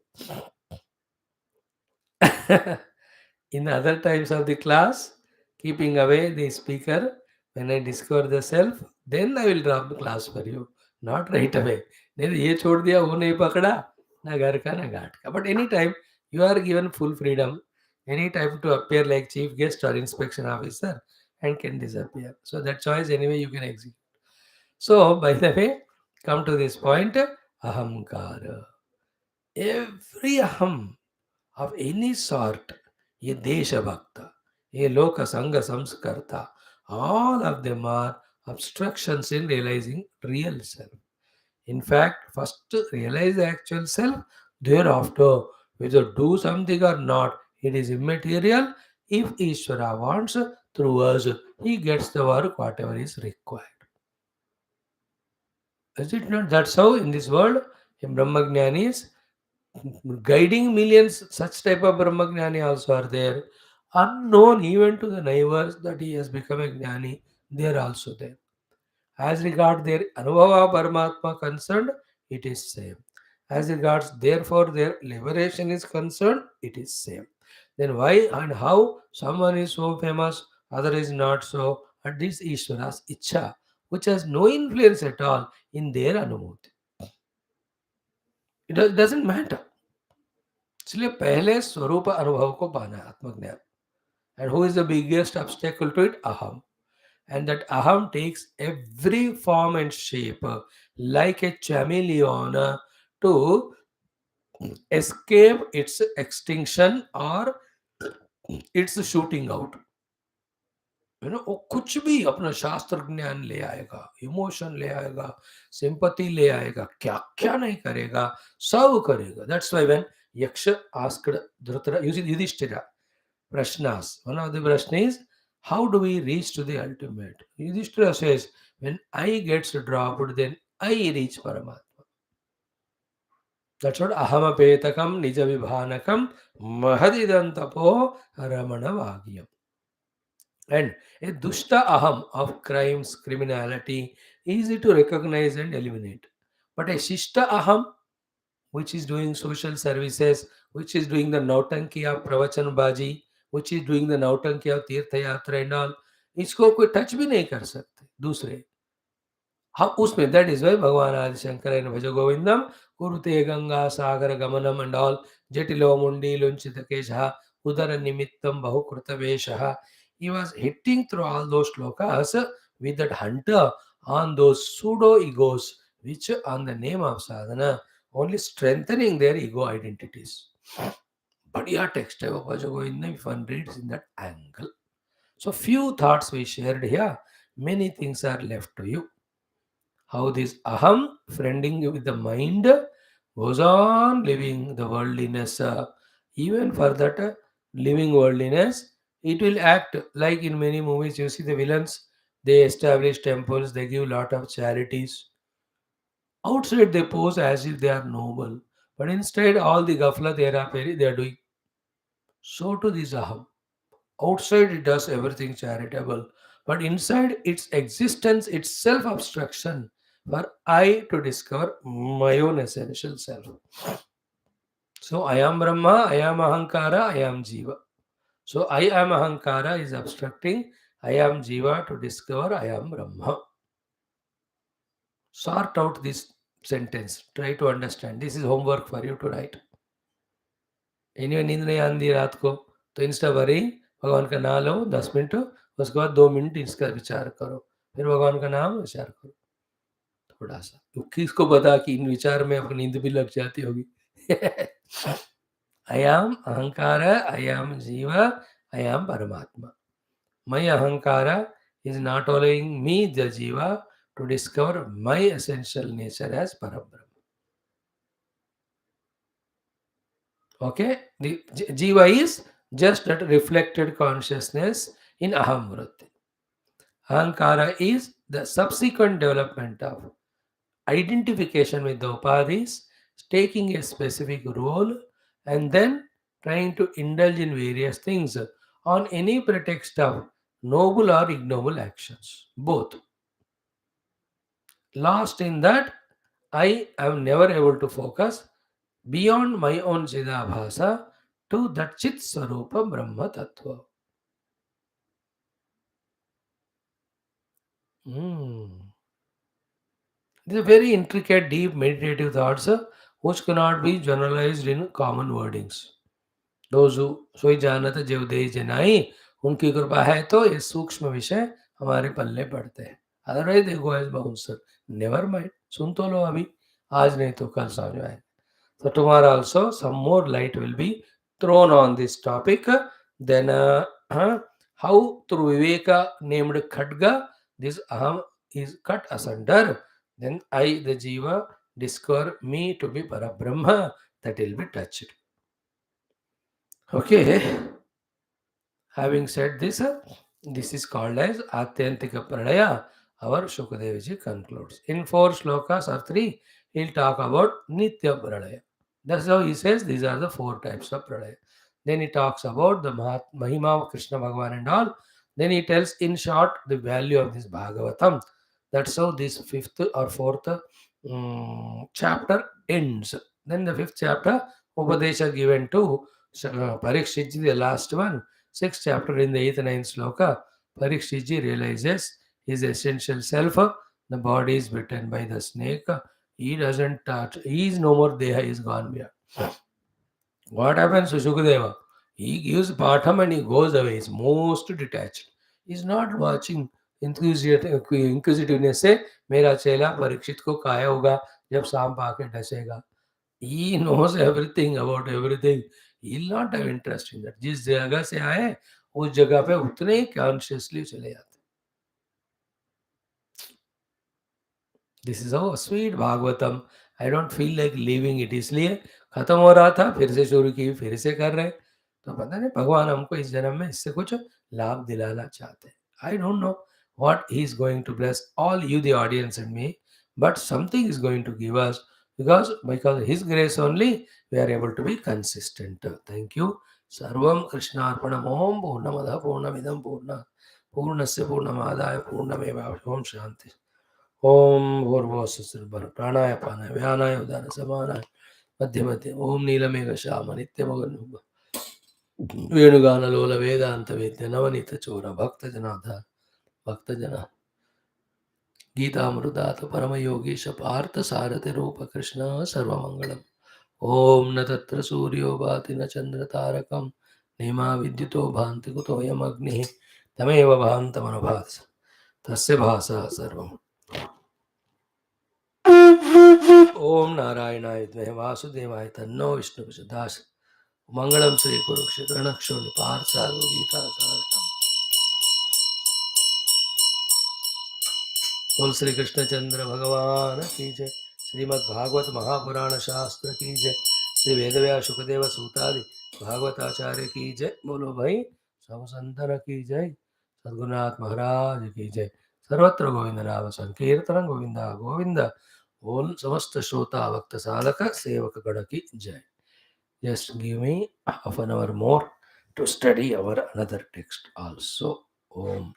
In other times of the class, keeping away the speaker, when I discover the self, then I will drop the class for you. Not right away. नहीं तो ये छोड़ दिया वो नहीं पकड़ा ना घर का ना घाट का. But anytime you are given full freedom, anytime to appear like chief guest or inspection officer and can disappear. So that choice anyway you can execute. So by the way, come to this point, ahamkara. Every aham of any sort, ye desha bhakta, ye loka sangha samskarta, all of them are obstructions in realizing real self. In fact, first to realize the actual self, thereafter, whether do something or not, it is immaterial. If Ishvara wants, through us, he gets the work whatever is required. Is it not? That's how in this world, in Brahmajnanis, guiding millions, such type of Brahmajnani also are there. Unknown even to the neighbors that he has become a Jnani, they are also there. As regard their Anubhava Paramatma concerned, it is same. As regards therefore their liberation is concerned, it is same. Then why and how someone is so famous, other is not so, and this Ishvara's Icha, which has no influence at all in their Anumati. It doesn't matter. इसलिए पहले स्वरूप अनुभव को पाना है, आत्मज्ञान. And who is the biggest obstacle to it? Aham. And that aham takes every form and shape, like a chameleon, to escape its extinction or its shooting out. वो कुछ भी अपना शास्त्र ज्ञान ले आएगा, इमोशन ले आएगा, सिंपति ले आएगा, क्या क्या नहीं करेगा, सब करेगा. दैट्स व्हाई व्हेन यक्ष asked Yudhishthira Prashnas. One of the Prashna is, how do we reach to the ultimate? Yudhishthira says, when I gets dropped, then I reach Paramatma. That's what ahamapetakam nijavibhanakam mahadidantapo ramana vagyam. And a dushta aham of crimes, criminality, easy to recognize and eliminate. But a shishta aham, which is doing social services, which is doing the nautanki of pravachan baji, which is doing the nautanki of तीर्थ यात्रा and all, इसको कोई touch भी नहीं कर सकते दूसरे. हम उसमें, दैट इज वाई भगवान आदिशंकर भज गोविंदम कुरुते गंगा सागर गमनम एंड ऑल, जटिलो मुंडी लुंचित केश उदर निमित्तम बहुकृत वेश. He was hitting through all those shlokas with that hunter on those pseudo egos, which on the name of sadhana only strengthening their ego identities. बढ़िया टेक्स्ट है वो भज गोविंदम if one reads in that angle. So few thoughts we shared here, many things are left to you. How this aham friending with the mind goes on living the worldliness, even for that living worldliness, it will act like in many movies. You see the villains, they establish temples, they give lot of charities. Outside they pose as if they are noble, but instead all the gafla they are doing. So to this aham. Outside it does everything charitable, but inside its existence, its self obstruction for I to discover my own essential self. So I am Brahma, I am Ahankara, I am Jiva. So I am Ahankara is obstructing I am Jiva to discover I am Brahma. Sort out this sentence. Try to understand. This is homework for you to write. Anyway, नींद नहीं आंधी रात को, तो Insta भरी भगवान का नाम लो 10 मिनट, उसके बाद 2 मिनट इसका विचार करो, फिर भगवान का नाम विचार करो थोड़ा सा. तो किसको पता कि इन विचार में अपनी नींद भी लग जाती होगी. अयम अहंकार, अयम जीव, अयम परमात्मा. My ahankara is not allowing me, the jiva, to discover my essential nature as Parabrahma. Okay, the jiva is just that reflected consciousness in aham vritti. Ahankara is the subsequent development of identification with the upadhis, taking a specific role, and then trying to indulge in various things on any pretext of noble or ignoble actions. Both. Lost in that, I am never able to focus beyond my own Chidabhasa to that Chit Swarupa Brahma Tattva. These are very intricate, deep meditative thoughts which cannot be generalized in common wordings. Those who सोई जानत जीव दे जनाई, उनकी कृपा है तो ये सूक्ष्म विषय हमारे पल्ले पड़ते हैं. Otherwise they go as bouncer. Never mind, सुन तो लो अभी, आज नहीं तो कल समझ आए. So tomorrow also some more light will be thrown on this topic. Then how through Viveka named Khadga, this aham is cut asunder. Then I, the Jiva, discover me to be Parabrahma, that will be touched. Okay. Having said this, this is called as Athyantika Pralaya. Our Shukadev concludes. In 4 shlokas or 3, he'll talk about Nitya Pralaya. That's how he says these are the 4 types of Pralaya. Then he talks about the Mahima of Krishna Bhagavan and all. Then he tells in short the value of this Bhagavatam. That's how this 5th or 4th chapter ends. Then the 5th chapter, Upadesha given to Parikshitji, the last one. 6th chapter in the 8th and 9th sloka, Parikshitji realizes his essential self. The body is bitten by the snake. He doesn't touch. He is no more there. He is gone beyond. What happens to Shukadeva? He gives Patham and he goes away. He's most detached. He's not watching inquisitiveness से मेरा चेला परीक्षित को खाया होगा जब सांप आके डसेगा. He knows everything about everything. He'll not have interest in that. जिस जगह से आए उस जगह पे उतने ही कॉन्शियसली चले जाते. This is a sweet Bhagavatam. I don't feel like living it, इसलिए खत्म हो रहा था फिर से शुरू की, फिर से कर रहे. तो पता नहीं भगवान हमको इस जन्म में इससे कुछ लाभ दिलाना चाहते हैं. I don't know what he is going to bless all you the audience and me, but something is going to give us, because his grace only we are able to be consistent. Thank you. Sarvam Krishna Arpanam. Om Purnamada Purnamidam Purnasya Purnamadaya Purnameva. Om Shanti. ओम भूर्भुवस्सुर प्राणाय पानाय व्यानाय उदान समानाय मध्य मध्य ओम नीलमेघ श्याम नित्यमगन वेणुगान लोल वेदांत वेद्य नवनीत चोर भक्त जनाधार भक्त जना गीतामृतात् परम योगीश पार्थ सारथि रूप कृष्ण सर्वमंगलम. ओम न तत्र सूर्यो भाति न चंद्र तारकम नेमा विद्युतो भान्ति कुतोऽयम् अग्निः तमेव भान्तमनुभाति तस्य भासः सर्वम्. ओम नारायणाय विद्महे वासुदेवाय तन्नो विष्णु प्रचोदयात्. मंगलम श्री कुरुक्षेत्र रणक्षोणि पार्थसारथि गीता सारथम. बोल श्री कृष्णचंद्र भगवान की जय. श्रीमद् भागवत महापुराण शास्त्र की जय. श्री वेदव्यास शुकदेव सूतादि भागवताचार्य की जय. बोलो भाई सब संतन की जय. सद्गुरुनाथ महाराज की जय. सर्वत्र गोविंद नाम संकीर्तन गोविंदा गोविंद. बोल समस्त श्रोता भक्त साधक सेवक गण की जय. Just give me half an hour more to study our another text also. Om